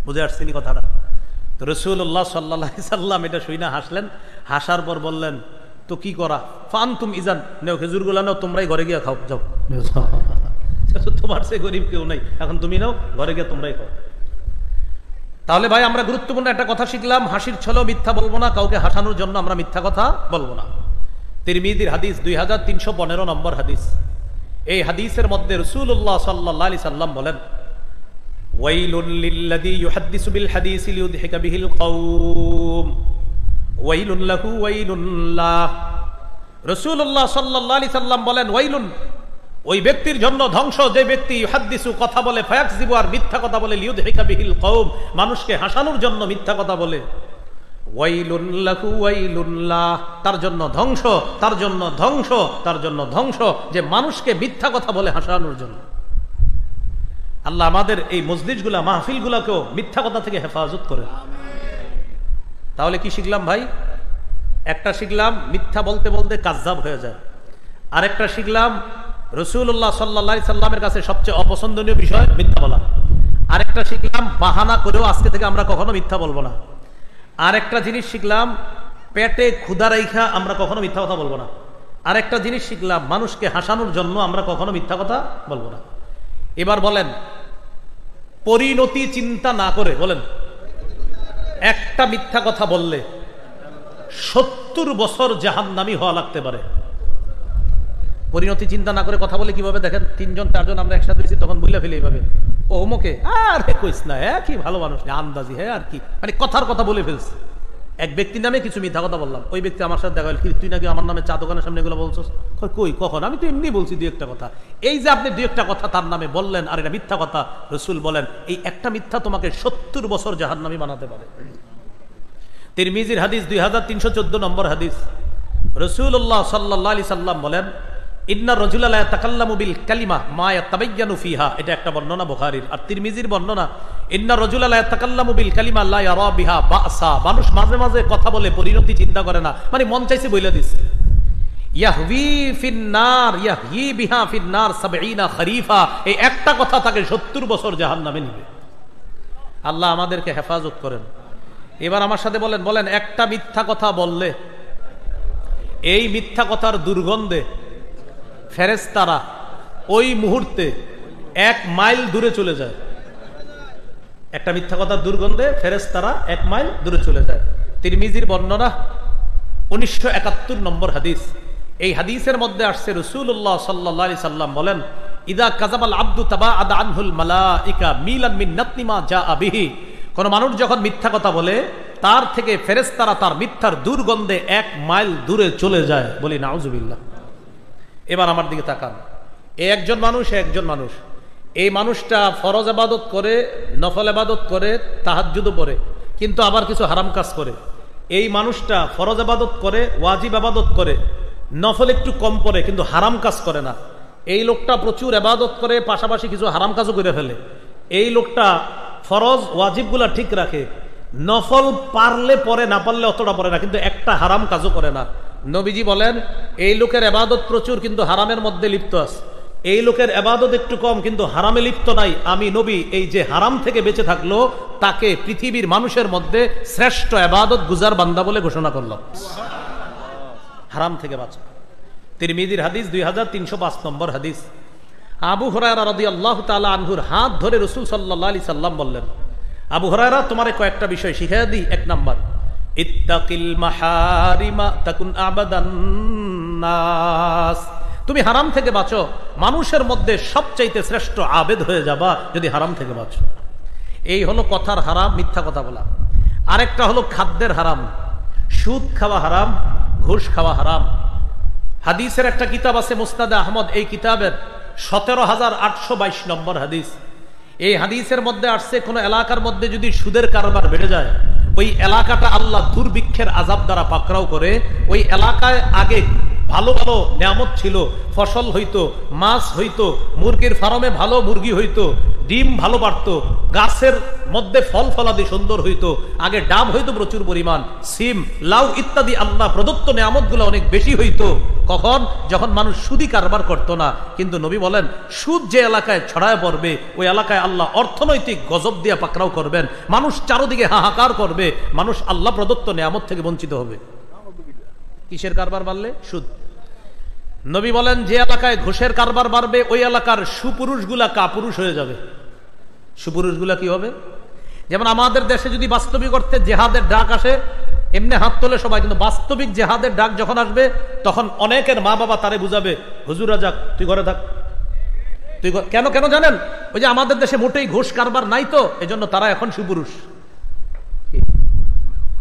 বুঝে আসছেনি কথাটা? তো রাসূলুল্লাহ সাল্লাল্লাহু আলাইহি সাল্লাম এটা শুনে হাসলেন। হাসার পর বললেন, তো কি করা? ফানতুম ইজান, নেও খেজুরগুলা নাও, তোমরাই ঘরে গিয়ে খাও, যাও। তোমার সে গরিব কেউ নাই, এখন তুমি নাও, ঘরে গিয়ে তোমরাই খাও। তাহলে ভাই আমরা গুরুত্বপূর্ণ একটা কথা শিখলাম, হাসির ছলেও মিথ্যা বলবো না, কাউকে হাসানোর জন্য আমরা মিথ্যা কথা বলবো না। তিরমিজির হাদিস 2315 নম্বর হাদিস। এই হাদিসের মধ্যে রাসূলুল্লাহ সাল্লাল্লাহু আলাইহি সাল্লাম বলেন, ওয়াইলুল লিল্লাযী ইউহাদ্দিসু বিল হাদিসি লিইউদহিকা বিহিল কওম ওয়াইলুন লাহু ওয়াইলুন লাহ। রাসূলুল্লাহ সাল্লাল্লাহু আলাইহি সাল্লাম বলেন, ওয়াইলুন, ওই ব্যক্তির জন্য ধ্বংস যে ব্যক্তি ইউহাদ্দিসু কথা বলে, ফায়াকযিবু আর মিথ্যা কথা বলে, লিইউদহিকা বিহিল কওম মানুষকে হাসানোর জন্য মিথ্যা কথা বলে, ওয়াইলুন লাহু ওয়াইলুন লাহ, তার জন্য ধ্বংস, তার জন্য ধ্বংস, তার জন্য ধ্বংস যে মানুষকে মিথ্যা কথা বলে হাসানোর জন্য। আল্লাহ আমাদের এই মজলিসগুলা, মাহফিলগুলাকেও মিথ্যা কথা থেকে হেফাজত করে। তাহলে কি শিখলাম ভাই? একটা শিখলাম, মিথ্যা বলতে বলতে কাযযাব হয়ে যায়। আরেকটা শিখলাম রাসূলুল্লাহ সাল্লাল্লাহু আলাইহি সাল্লামের কাছে সবচেয়ে অপছন্দনীয় বিষয় মিথ্যা বলা। আরেকটা শিখলাম বাহানা করেও আজকে থেকে আমরা কখনো মিথ্যা বলবো না। আরেকটা জিনিস শিখলাম পেটে ক্ষুধা রাইখা আমরা কখনো মিথ্যা কথা বলবো না। আরেকটা জিনিস শিখলাম মানুষকে হাসানোর জন্য আমরা কখনো মিথ্যা কথা বলবো না। এবার বলেন, পরিণতি চিন্তা না করে বলেন, একটা মিথ্যা কথা বললে 70 বছর জাহান্নামী হওয়া লাগতে পারে। পরিণতি চিন্তা না করে কথা বলে কিভাবে দেখেন, 3জন 4জন আমরা একসাথে দিচ্ছি তখন বুঝলে ফেলে এইভাবে, ও অমুকে আরে কইস না, হ্যাঁ কি ভালো মানুষ না, আন্দাজি, হ্যাঁ আর কি, মানে কথার কথা বলে ফেলছে। এক ব্যক্তির নামে কিছু মিথ্যা কথা বললাম, ওই ব্যক্তি আমার সাথে দেখা হল, তুই নাকি আমার নামে চা দোকানের সামনে এগুলো বলছস। কই কখন, আমি তো এমনি বলছি দুই একটা কথা। এই যে আপনি দুই একটা কথা তার নামে বললেন আর এটা মিথ্যা কথা, রাসূল বলেন এই একটা মিথ্যা তোমাকে 70 বছর জাহান্নামী বানাতে পারে। তিরমিজির হাদিস 2314 নম্বর হাদিস, রাসূলুল্লাহ সাল্লাল্লাহু আলাইহি সাল্লাম বলেন, ইন্না রাজুলা লা ইয়াতাকাল্লামু বিল কালিমা মা ইয়াতাবায়্যানু ফিহা। এটা একটা বর্ণনা বুখারীর। আর তিরমিজির বর্ণনা, ইন্না রাজুলা লা ইয়াতাকাল্লামু বিল কালিমা লা ইয়ারা বিহা বাসা। মানুষ মাঝে মাঝে কথা বলে পরিণতি চিন্তা করে না, মানে মন চাইছে বইলা দিছে। ইয়াহবি ফিন নার ইয়াহয়ি বিহা ফিন নার 70 খরিফা। এই একটা কথা তাকে 70 বছর জাহান্নামে নিবে। আল্লাহ আমাদেরকে হেফাজত করেন। এবার আমার সাথে বলেন, বলেন একটা মিথ্যা কথা বললে এই মিথ্যা কথার দুর্গন্ধে ফেরেশতারা ওই মুহূর্তে 1 মাইল দূরে চলে যায়। একটা মিথ্যা কথার দুর্গন্ধে ফেরেশতারা 1 মাইল দূরে চলে যায়। তিরমিজির বর্ণনা 1971 নম্বর হাদিস। এই হাদিসের মধ্যে আসছে রাসূলুল্লাহ সাল্লাল্লাহু আলাইহি সাল্লাম বলেন, ইদা কাযাবাল আবদু তাবাআদা আনহুল মালাইকা মিলান মিন নাতনি মা জাআ বিহি। কোন মানুষ যখন মিথ্যা কথা বলে তার থেকে ফেরেশতারা তার মিথ্যার দুর্গন্ধে 1 মাইল দূরে চলে যায়। বলি নাউজুবিল্লাহ। এবার আমার দিকে তাকান, একজন মানুষ, এই মানুষটা ফরজ ইবাদত করে, নফল ইবাদত করে, তাহাজ্জুদও পড়ে, কিন্তু আবার কিছু হারাম কাজ করে। এই মানুষটা ফরজ ইবাদত করে, ওয়াজিব ইবাদত করে, নফল একটু কম পড়ে, কিন্তু হারাম কাজ করে না। এই লোকটা প্রচুর ইবাদত করে, পাশাপাশি কিছু হারাম কাজও করে ফেলে। এই লোকটা ফরজ ওয়াজিবগুলা ঠিক রাখে, নফল পারলে পড়ে, না পারলে অতটা পড়ে না, কিন্তু একটা হারাম কাজও করে না। নবীজি বলেন এই লোকের ইবাদত প্রচুর কিন্তু হারামের মধ্যে লিপ্ত আছে। এই লোকের ইবাদত একটু কম কিন্তু হারামে লিপ্ত নাই। আমি নবী এই যে হারাম থেকে বেঁচে থাকলো তাকে পৃথিবীর মানুষের মধ্যে শ্রেষ্ঠ ইবাদত গুজার বান্দা বলে ঘোষণা করলাম। হারাম থেকে বাঁচা। তিরমিজির হাদিস 2305 নম্বর হাদিস। আবু হুরায়রা রাদিয়াল্লাহু তাআলা আনহুর হাত ধরে রাসূল সাল্লাল্লাহু আলাইহি সাল্লাম বললেন, আবু হুরায়রা তোমারে কয়েকটা বিষয় শিখিয়ে দিই। 1 নাম্বার, ইত্তাকিল মাহারিমা তাকুন আবাদান নাস। তুমি হারাম থেকে বাঁচো, মানুষের মধ্যে সবচাইতে শ্রেষ্ঠ আবেদ হয়ে যাবা যদি হারাম থেকে বাঁচো। এই হলো কথার হারাম, মিথ্যা কথা বলা। আরেকটা হলো খাদ্যের হারাম, সুদ খাওয়া হারাম, ঘুষ খাওয়া হারাম। হাদিসের একটা কিতাব আছে মুসনাদে আহমদ, এই কিতাবের 17,822 নম্বর হাদিস। এই হাদিসের মধ্যে আসছে কোন এলাকার মধ্যে যদি সুদের কারবার বেড়ে যায়, ওই এলাকাটা আল্লাহ দুর্ভিক্ষের আযাব দ্বারা পাকড়াও করে। ওই এলাকায় আগে ভালো ভালো নিয়ামত ছিল, ফসল হইতো, মাছ হইতো, মুরগির ফার্মে ভালো মুরগি হইতো, ডিম ভালো পারতো, গাছের মধ্যে ফল ফলাদি সুন্দর হইতো, আগে ডাব হইতো প্রচুর পরিমাণ, সিম, লাউ ইত্যাদি আল্লাহ প্রদত্ত নিয়ামত গুলো অনেক বেশি হইতো। কখন? যখন মানুষ সুদি কারবার করতো না। কিন্তু নবী বলেন সুদ যে এলাকায় ছড়ায় পড়বে ওই এলাকায় আল্লাহ অর্থনৈতিক গজব দিয়া পাকড়াও করবেন, মানুষ চারদিকে হাহাকার করবে, মানুষ আল্লাহ প্রদত্ত নিয়ামত থেকে বঞ্চিত হবে। কিসের কারবার বাড়লে? সুদ। নবী বলেন যে এলাকায় ঘুষের কারবার বাড়বে ওই এলাকার সুপুরুষগুলা কাপুরুষ হয়ে যাবে। সুপুরুষগুলা কি হবে? যেমন আমাদের দেশে যদি বাস্তবিক অর্থে জেহাদের ডাক আসে, এমনি হাত তোলে সবাই, কিন্তু বাস্তবিক জেহাদের ডাক যখন আসবে তখন অনেকের মা বাবা তারে বুঝাবে, হুজুরা যাক, তুই ঘরে থাক। তুই কেন কেন জানেন? ওই যে আমাদের দেশে মোটেই ঘুষ কারবার নাই, তো এজন্য তারা এখন সুপুরুষ।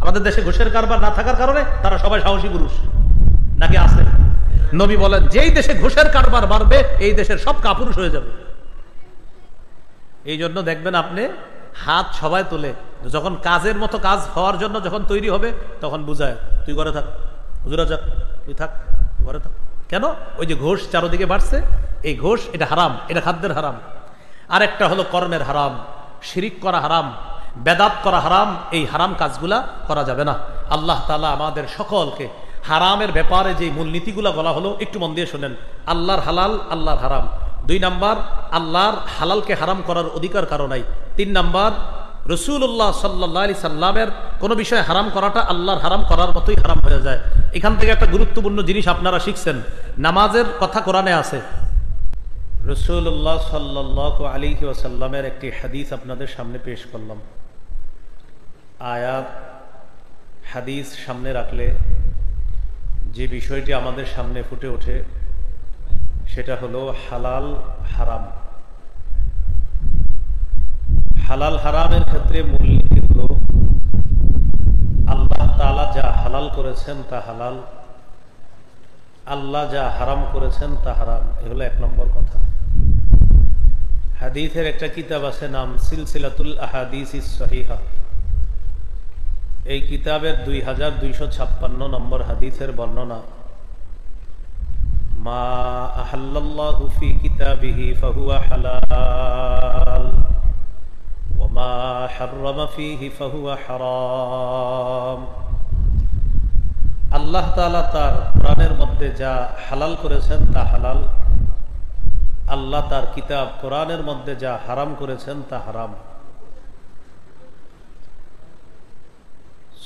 আমাদের দেশে ঘুষের কারবার না থাকার কারণে তারা সবাই সাহসী পুরুষ নাকি আছে? নবী বলেন যেই দেশে ঘুষের কারবার বাড়বে এই দেশের সব কাপুরুষ হয়ে যাবে। এই জন্য দেখবেন আপনি হাত সবাই তোলে, যখন কাজের মতো কাজ হওয়ার জন্য যখন তৈরি হবে তখন বুঝায়, তুই ঘরে থাক, হুজুরা যাক, তুই থাক, ঘরে থাক। কেন? ওই যে ঘোষ চারদিকে বাড়ছে, এই ঘোষ এটা হারাম, এটা খাদ্যের হারাম। আরেকটা হলো কর্মের হারাম, শিরিক করা হারাম, বেদাত করা হারাম। এই হারাম কাজগুলা করা যাবে না। আল্লাহ তাআলা আমাদের সকলকে হারামের ব্যাপারে যে মূলনীতিগুলো বলা হলো একটু মন দিয়ে শোনেন। আল্লাহর হালাল, আল্লাহর হারাম। 2 নাম্বার, আল্লাহর হালালকে হারাম করার অধিকার কারো নাই। 3 নাম্বার, রাসূলুল্লাহ সাল্লাল্লাহু আলাইহি সাল্লামের কোন বিষয় হারাম করাটা আল্লাহর হারাম করার মতোই হারাম হয়ে যায়। এখান থেকে একটা গুরুত্বপূর্ণ জিনিস আপনারা শিখছেন, নামাজের কথা কোরআনে আছে। রাসূলুল্লাহ সাল্লাল্লাহু আলাইহি ওয়াসাল্লামের একটি হাদিস আপনাদের সামনে পেশ করলাম। আয়াত হাদিস সামনে রাখলে যে বিষয়টি আমাদের সামনে ফুটে ওঠে সেটা হলো হালাল হারাম। হালাল হারামের ক্ষেত্রে মূলনীতি হলো আল্লাহ তাআলা যা হালাল করেছেন তা হালাল, আল্লাহ যা হারাম করেছেন তা হারাম। এগুলো 1 নম্বর কথা। হাদিসের একটা কিতাব আছে, নাম সিলসিলাতুল আহাদিসিস সহিহা। এই কিতাবের 2256 নম্বর হাদিসের বর্ণনা, মা আহাল্লাল্লাহু ফি কিতাবিহি ফাহুয়া হালাল ওয়া মা হাররামা ফীহি ফাহুয়া হারাম। আল্লাহ তাআলা তার কোরআনের মধ্যে যা হালাল করেছেন তা হালাল, আল্লাহ তার কিতাব কোরআনের মধ্যে যা হারাম করেছেন তা হারাম।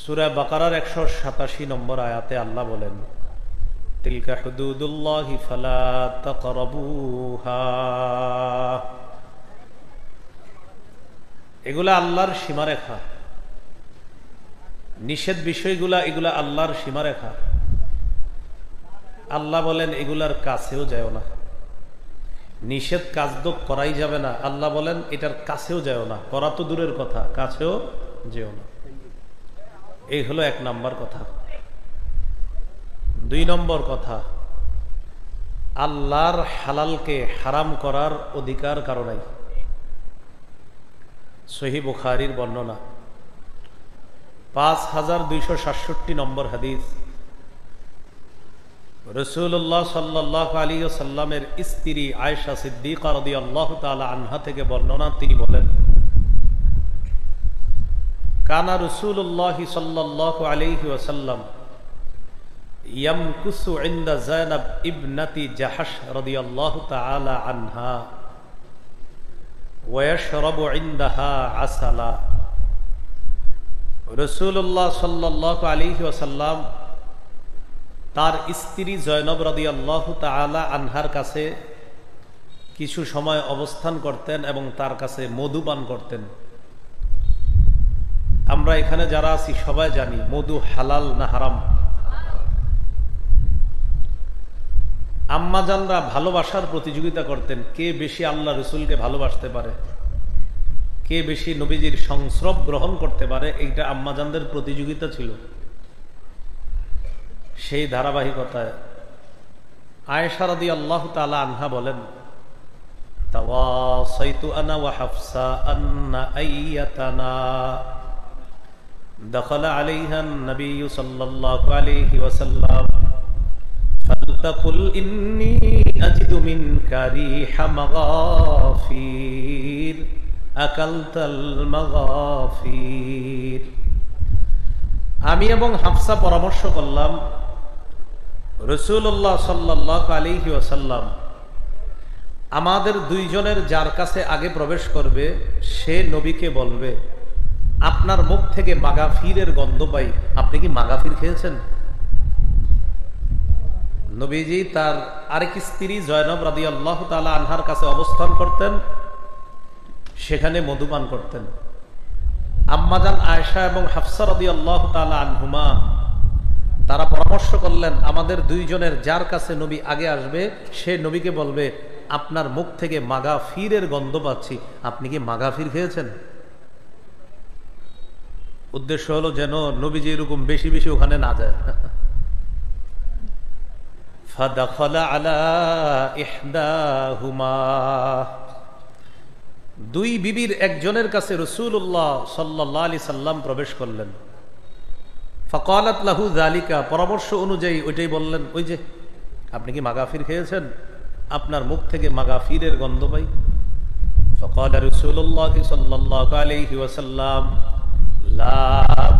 সূরা বাকারার 187 নম্বর আয়াতে আল্লাহ বলেন, তিলকা হুদুদুল্লাহি ফালা তাকরাবুহা। এগুলা আল্লাহর সীমারেখা, নিষেধ বিষয়গুলা এগুলা আল্লাহর সীমারেখা। আল্লাহ বলেন এগুলার কাছেও যায় না। নিষেধ কাজ তো করাই যাবে না, আল্লাহ বলেন এটার কাছেও যায় না। করা তো দূরের কথা, কাছেও যেও না। এই হলো 1 নম্বর কথা। 2 নম্বর কথা, আল্লাহর হালালকে হারাম করার অধিকার কারো নাই। সহিহ বুখারীর বর্ণনা, 5267 নম্বর হাদিস। রাসূলুল্লাহ সাল্লাল্লাহু আলাইহি ওয়াসাল্লামের স্ত্রী আয়েশা সিদ্দিকা রাদিয়াল্লাহু তাআলা আনহা থেকে বর্ণনা, তিনি বলেন, কানা রাসূলুল্লাহ সাল্লাল্লাহু আলাইহি ওয়াসাল্লাম ইয়ামকুসু ইনদা যায়নাব ইবনাতি জাহাশ রাদিয়াল্লাহু তাআলা আনহা ওয়া ইয়াশরাবু ইনদাহা আসালা। রাসূলুল্লাহ সাল্লাল্লাহু আলাইহি ওয়াসাল্লাম তার স্ত্রী জয়নব রাদিয়াল্লাহু তাআলা আনহার কাছে কিছু সময় অবস্থান করতেন এবং তার কাছে মধু পান করতেন। আমরা এখানে যারা আছি সবাই জানি মধু হালাল না হারাম। আম্মাজানরা ভালোবাসার প্রতিযোগিতা করতেন, কে বেশি আল্লাহ রসুলকে ভালোবাসতে পারে, কে বেশি নবীজির সংস্রব গ্রহণ করতে পারে। এইটা আম্মাজানদের প্রতিযোগিতা ছিল। সেই ধারাবাহিকতায় আয়েশা রাদিয়াল্লাহু তাআলা আনহা বলেন, তাওয়াসাইতু আনা ওয়া হাফসা আন্না আইয়াতানা দাখালা আলাইহা নবী সাল্লাল্লাহু আলাইহি ওয়াসাল্লাম ফালতাকুল ইন্নী আজিদু মিনকা রিহা মাগাফির আকালতাল মাগাফির। আমি এবং হাফসা পরামর্শ করলাম, রাসূলুল্লাহ সাল্লাল্লাহু আলাইহি ওয়াসাল্লাম আমাদের 2 জনের যার কাছে আগে প্রবেশ করবে সে নবীকে বলবে, আপনার মুখ থেকে মাগাফিরের গন্ধ পাই, আপনি কি মাগাফির খেয়েছেন? নবীজি তার আরেক স্ত্রী জয়নব রাদিয়াল্লাহু তাআলা আনহার কাছে অবস্থান করতেন, সেখানে মধুপান করতেন। আম্মাজান আয়েশা এবং হাফসা রাদিয়াল্লাহু তাআলা আনহুমা তারা পরামর্শ করলেন, আমাদের 2 জনের যার কাছে নবী আগে আসবে সে নবীকে বলবে, আপনার মুখ থেকে মাগাফিরের গন্ধ পাচ্ছি, আপনি কি মাগাফির খেয়েছেন? উদ্দেশ্য হলো যেন নবীজি এরকম বেশি বেশি ওখানে না যায়। ফাদাখালা আলা ইহদাহুমা, 2 বিবির একজনের কাছে রাসূলুল্লাহ সাল্লাল্লাহু আলাইহি সাল্লাম প্রবেশ করলেন। ফাকালাত লাহু যালিকা, পরামর্শ অনুযায়ী ওইটাই বললেন, ওই যে আপনি কি মাগাফির খেয়েছেন? আপনার মুখ থেকে মাগাফিরের গন্ধ পাই। ফাকালা রাসূলুল্লাহ সাল্লাল্লাহু আলাইহি ওয়াসাল্লাম লা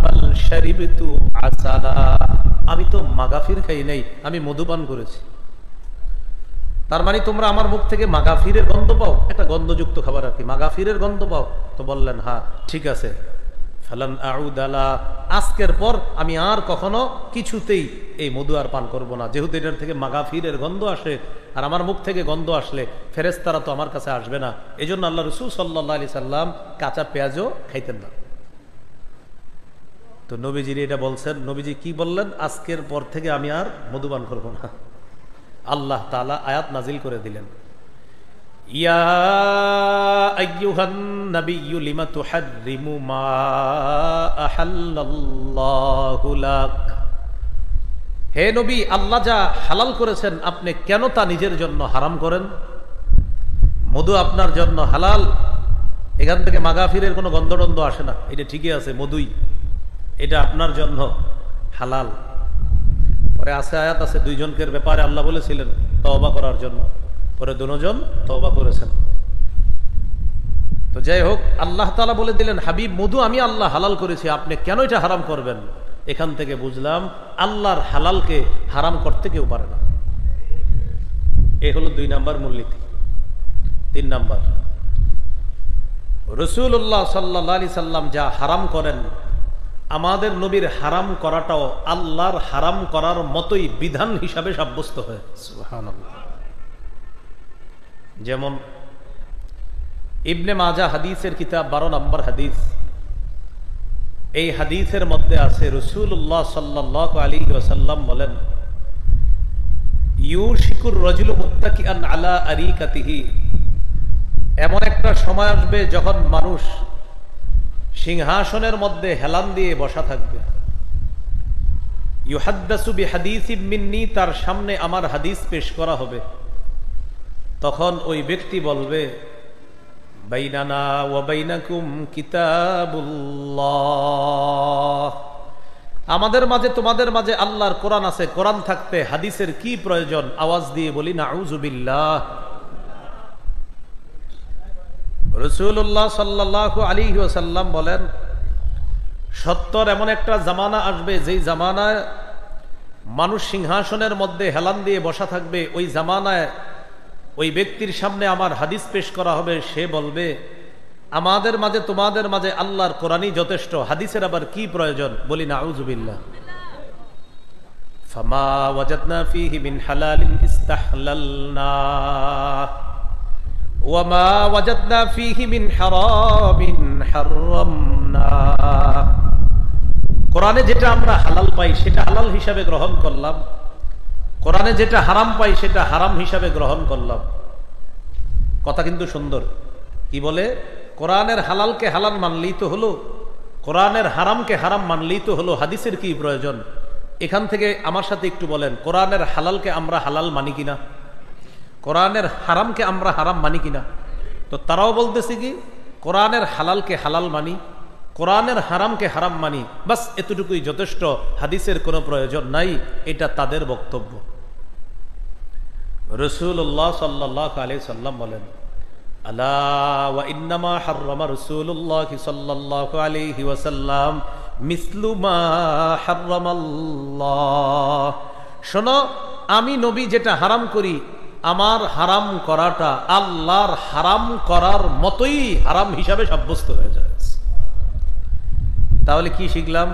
বাল শারিবতু আসালা, আমি তো মাগাফির খাই নাই, আমি মধুপান করেছি। তার মানে তোমরা আমার মুখ থেকে মাগাফিরের গন্ধ পাও, একটা গন্ধযুক্ত খাবার আর কি, মাগাফিরের গন্ধ পাও? তো বললেন হ্যাঁ ঠিক আছে, ফালান আউদালা, আজকের পর আমি আর কখনো কিছুতেই এই মধু আর পান করব না, যেহেতু এটার থেকে মাগাফিরের গন্ধ আসে, আর আমার মুখ থেকে গন্ধ আসলে ফেরেশতারা তো আমার কাছে আসবে না। এই জন্য আল্লাহ রাসূল সাল্লাল্লাহু আলাইহি সাল্লাম কাঁচা পেঁয়াজও খাইতেন না। তো নবীজির এটা বলছেন, নবীজি কি বললেন? আজকের পর থেকে আমি আর মধুপান করব না। আল্লাহ তাআলা আয়াত নাজিল করে দিলেন, ইয়া আইয়ুহান নাবিয়্যু লিমা তুহাররিমু মা আহাল্লাল্লাহু লাক, হে নবী, আল্লাহ যা হালাল করেছেন আপনি কেন তা নিজের জন্য হারাম করেন? মধু আপনার জন্য হালাল, এখান থেকে মাগাফিরের কোনো গন্ধটন্ধ আসে না, এটা ঠিকই আছে, মধুই, এটা আপনার জন্য হালাল। পরে আছে আয়াত আছে দুইজনকের ব্যাপারে আল্লাহ বলেছিলেন তওবা করার জন্য, পরে দুজন তওবা করেছেন। তো যাই হোক, আল্লাহ তাআলা বলে দিলেন হাবিব, মধু আমি আল্লাহ হালাল করেছি, আপনি কেন এটা হারাম করবেন? এখান থেকে বুঝলাম আল্লাহর হালালকে হারাম করতে কেউ পারে না। এ হলো 2 নাম্বার মূলনীতি। 3 নাম্বার, রাসূলুল্লাহ সাল্লাল্লাহু আলাইহি সাল্লাম যা হারাম করেন, আমাদের নবীর হারাম করাটাও আল্লাহর হারাম করার মতোই বিধান হিসাবে সাব্যস্ত হয়। সুবহানাল্লাহ। যেমন ইবনে মাজাহ হাদিসের কিতাব 12 নম্বর হাদিস, এই হাদিসের মধ্যে আছে রাসূলুল্লাহ সাল্লাল্লাহু আলাইহি ওয়াসাল্লাম বলেন, ইউশিকুর রাজুলু মুত্তাকিআন আলা আরিকাতিহি, এমন একটা সময় আসবে যখন মানুষ সিংহাসনের মধ্যে হেলান দিয়ে বসা থাকবে, ইউহাদ্দাসু বিহাদিসিম মিন্নি, তার সামনে আমার হাদিস পেশ করা হবে। তখন ওই ব্যক্তি বলবে, বাইনানা ওয়া বাইনাকুম কিতাবুল্লাহ, আমাদের মাঝে তোমাদের মাঝে আল্লাহর কোরআন আছে, কোরআন থাকতে হাদিসের কি প্রয়োজন? আওয়াজ দিয়ে বলি নাউযুবিল্লাহ। রাসূলুল্লাহ সাল্লাল্লাহু আলাইহি ওয়াসাল্লাম বলেন, সত্তর এমন একটা জামানা আসবে যেই জামানায় মানুষ সিংহাসনের মধ্যে হেলান দিয়ে বসা থাকবে, ওই জামানায় ওই ব্যক্তির সামনে আমার হাদিস পেশ করা হবে, সে বলবে আমাদের মাঝে তোমাদের মাঝে আল্লাহর কোরআনই যথেষ্ট, হাদিসের আবার কি প্রয়োজন? বলি নাউযুবিল্লাহ। ফামা ওয়াজাদনা ফীহি মিন হালালিন ইস্তাহলালনা ওয়া মা ওয়াজাদনা ফীহি মিন হারামিন হারামনা, কোরআনে যেটা আমরা হালাল পাই সেটা হালাল হিসাবে গ্রহণ করলাম, কোরআনে যেটা হারাম পাই সেটা হারাম হিসাবে গ্রহণ করলাম। কথা কিন্তু সুন্দর, কি বলে? কোরআনের হালালকে হালাল মানলেই তো হলো, কোরআনের হারামকে হারাম মানলেই তো হলো, হাদিসের কি প্রয়োজন? এখান থেকে আমার সাথে একটু বলেন, কোরআনের হালালকে আমরা হালাল মানি কিনা? কোরআনের হারামকে আমরা হারাম মানি কিনা? তো তারাও বলতেছে কি, কোরআনের হালালকে হালাল মানি, কোরআনের হারামকে হারাম মানি, বাস এতটুকুই যথেষ্ট, হাদিসের কোনো প্রয়োজন নাই, এটা তাদের বক্তব্য। রাসূলুল্লাহ সাল্লাল্লাহু আলাইহি সাল্লাম বলেন, আলা ওয়া ইন্নামা হাররামা রাসূলুল্লাহ সাল্লাল্লাহু আলাইহি ওয়াসাল্লাম মিসলু মা হাররামাল্লাহ, শোনো, আমি নবী যেটা হারাম করি, আমার হারাম করাটা আল্লাহর হারাম করার মতোই হারাম হিসাবে সাব্যস্ত হয়ে যায়। তাহলে কি শিখলাম?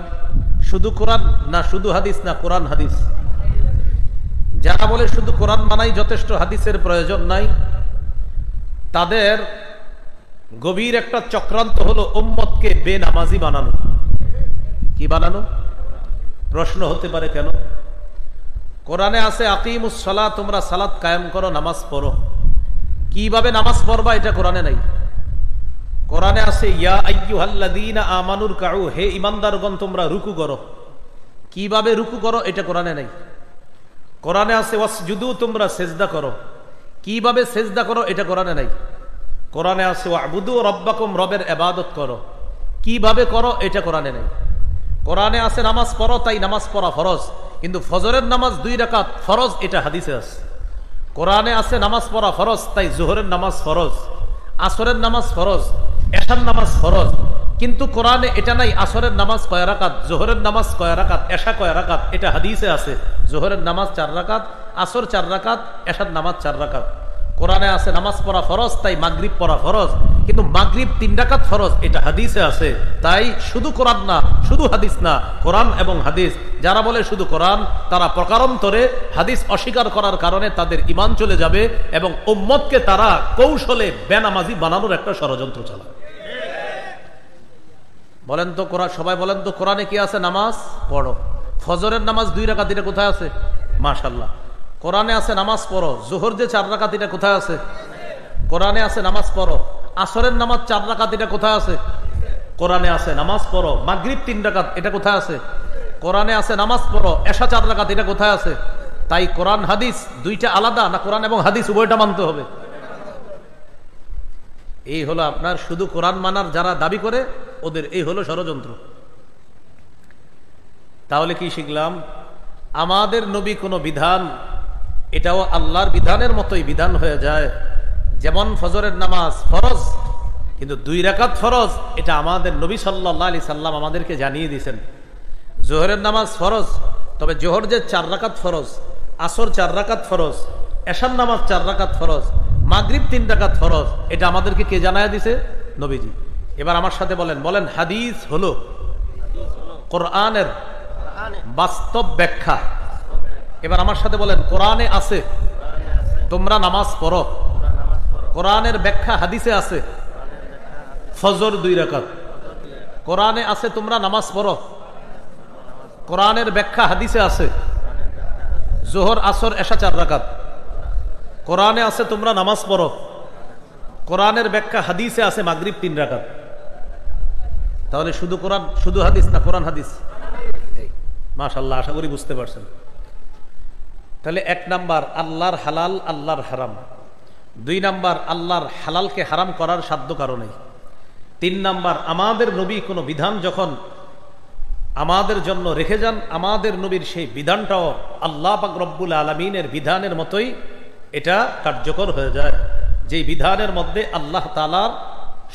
শুধু কোরআন না শুধু হাদিস, না কোরআন হাদিস? যারা বলে শুধু কোরআন মানাই যথেষ্ট, হাদিসের প্রয়োজন নাই, তাদের গভীর একটা চক্রান্ত হলো উম্মতকে বেনামাজি বানানো। কি বানানো? প্রশ্ন হতে পারে কেন? কোরআনে আছে আকিমুস সালাত, তোমরা সালাত কায়েম করো, নামাজ পড়ো। কিভাবে নামাজ পড়বা এটা কোরআনে নাই। কোরআনে আছে ইয়া আইয়ুহাল্লাযীনা আমানুর কাউ, হে ঈমানদারগণ তোমরা রুকু করো। কিভাবে রুকু করো এটা কোরআনে নাই। কোরআনে আছে ওয়াসজুদু, তোমরা সেজদা করো। কিভাবে সেজদা করো এটা কোরআনে নাই। কোরআনে আছে ওয়াবুদু রাব্বাকুম, রবের ইবাদত করো। কিভাবে করো এটা কোরআনে নাই। কোরআনে আছে নামাজ পড়ো, তাই নামাজ পড়া ফরজ, কিন্তু ফজরের নামাজ 2 রাকাত ফরজ, এটা হাদিসে আছে। কোরআনে আছে নামাজ পড়া ফরজ, তাই জোহরের নামাজ ফরজ, আসরের নামাজ ফরজ, এশার নামাজ ফরজ, কিন্তু কোরআনে এটা নাই আসরের নামাজ কয় রাকাত, জোহরের নামাজ কয় রাকাত, এশা কয় রাকাত, এটা হাদিসে আছে। জোহরের নামাজ 4 রাকাত, আসর 4 রাকাত, এশার নামাজ 4 রাকাত। কোরআনে আছে নামাজ পড়া ফরজ, তাই মাগরিব পড়া ফরজ, কিন্তু মাগরিব 3 রাকাত ফরজ, এটা হাদিসে আছে। তাই শুধু কোরআন না, শুধু হাদিস না, কোরআন এবং হাদিস। যারা বলে শুধু কোরআন, তারা প্রকারান্তরে হাদিস অস্বীকার করার কারণে তাদের ঈমান চলে যাবে এবং উম্মতকে তারা কৌশলে বেনামাজি বানানোর একটা ষড়যন্ত্র চালায়। বলেন তো কোরআন, সবাই বলেন তো কোরআনে কি আছে? নামাজ পড়ো। ফজরের নামাজ 2 রাকাত, এটা কোথায় আছে? মাশাআল্লাহ। কোরআনে আছে নামাজ পড়ো। জোহর যে 4 রাকাত, এটা কোথায় আছে? কোরআনে আছে নামাজ পড়ো। আসরের নামাজ 4 রাকাত, এটা কোথায় আছে? কোরআনে আছে নামাজ পড়ো। মাগরিব 3 রাকাত, এটা কোথায় আছে? কোরআনে আছে নামাজ পড়ো। এশা 4 রাকাত, এটা কোথায় আছে? তাই কোরআন হাদিস দুইটা আলাদা না? কোরআন এবং হাদিস উভয়টা মানতে হবে। এই হলো আপনার শুধু কোরআন মানার যারা দাবি করে, ওদের এই হলো ষড়যন্ত্র। তাহলে কি শিখলাম? আমাদের নবী কোনো বিধান, এটাও আল্লাহর বিধানের মতোই বিধান হয়ে যায়। যেমন ফজরের নামাজ ফরজ, কিন্তু 2 রাকাত ফরজ, এটা আমাদের নবী সাল্লাল্লাহু আলাইহি সাল্লাম আমাদেরকে জানিয়ে দিয়েছেন। জোহরের নামাজ ফরজ, তবে জোহর যে 4 রাকাত ফরজ, আসর 4 রাকাত ফরজ, এশার নামাজ 4 রাকাত ফরজ, মাগরিব 3 রাকাত ফরজ, এটা আমাদেরকে কে জানায় দিছে? নবীজি। এবার আমার সাথে বলেন, বলেন হাদিস হলো কোরআনের বাস্তব ব্যাখ্যা। এবার আমার সাথে বলেন, কোরআনে আছে তোমরা নামাজ পড়ো। কোরআনের ব্যাখ্যা হাদিসে আছে। ফজর 2 রাকাত, কোরআনে আছে তোমরা নামাজ পড়ো। কোরআনের ব্যাখ্যা হাদিসে আছে। জোহর আসর এশা 4 রাকাত, কোরআনে আছে তোমরা নামাজ পড়ো। কোরআনের ব্যাখ্যা হাদিসে আছে মাগরিব 3 রাকাত। তাহলে শুধু কোরআন, শুধু হাদিস না কোরআন হাদিস? মাশাআল্লাহ, আশা করি বুঝতে পারছেন। তাহলে 1 নাম্বার আল্লাহর হালাল, আল্লাহর হারাম। 2 নাম্বার আল্লাহর হালালকে হারাম করার সাধ্য কারণে। 3 নাম্বার আমাদের নবী কোনো বিধান যখন আমাদের জন্য রেখে যান, আমাদের নবীর সেই বিধানটাও আল্লাহ পাক রব্বুল আলামিনের বিধানের মতোই এটা কার্যকর হয়ে যায়, যেই বিধানের মধ্যে আল্লাহ তাআলার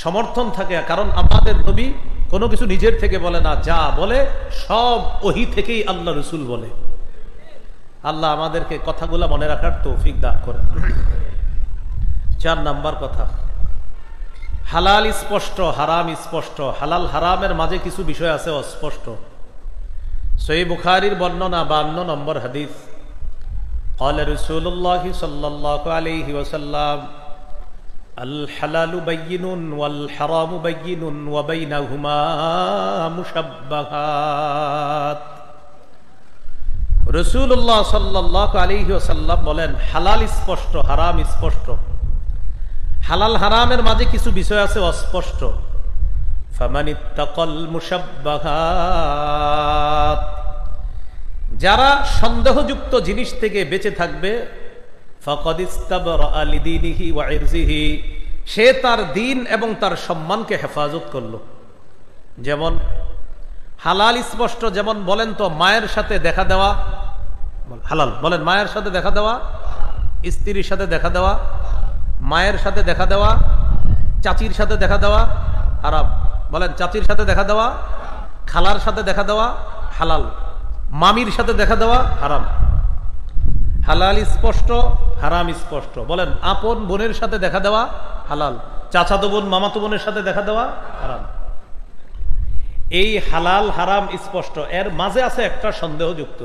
সমর্থন থাকে। কারণ আমাদের নবী কোনো কিছু নিজের থেকে বলে না, যা বলে সব ওহী থেকেই আল্লাহ রাসূল বলে। আল্লাহ আমাদেরকে কথাগুলো মনে রাখার তৌফিক দান করেন। 4 নাম্বার কথা, হালাল স্পষ্ট, হারাম স্পষ্ট। হালাল হারামের মাঝে কিছু বিষয় আছে অস্পষ্ট। সহিহ বুখারীর বর্ণনা 52 নম্বর হাদিস, قال رسول الله صلى الله عليه وسلم الحلال بين والحرام بين وبينهما مشبهات। রাসূলুল্লাহ সাল্লাল্লাহু আলাইহি ওয়াসাল্লাম বলেন, হালাল স্পষ্ট, হারাম স্পষ্ট। হালাল হারামের মাঝে কিছু বিষয় আছে অস্পষ্ট। ফামানিত্তাকাল মুশাব্বাহাত, যারা সন্দেহযুক্ত জিনিস থেকে বেঁচে থাকবে, ফাকাদ ইস্তাবরা লিদীনিহি ওয়া ইরজিহি, সে তার দ্বীন এবং তার সম্মানকে হেফাজত করলো। যেমন হালাল স্পষ্ট, যেমন বলেন তো মায়ের সাথে দেখা দেওয়া হালাল। বলেন মায়ের সাথে দেখা দেওয়া, স্ত্রীর সাথে দেখা দেওয়া, মায়ের সাথে দেখা দেওয়া, চাচির সাথে দেখা দেওয়া হারাম। বলেন চাচির সাথে দেখা দেওয়া, খালার সাথে দেখা দেওয়া হালাল, মামির সাথে দেখা দেওয়া হারাম। হালাল স্পষ্ট, হারাম স্পষ্ট। বলেন আপন বোনের সাথে দেখা দেওয়া হালাল, চাচাতো বোন মামাতো বোনের সাথে দেখা দেওয়া হারাম। এই হালাল হারাম স্পষ্ট, এর মাঝে আছে একটা সন্দেহযুক্ত।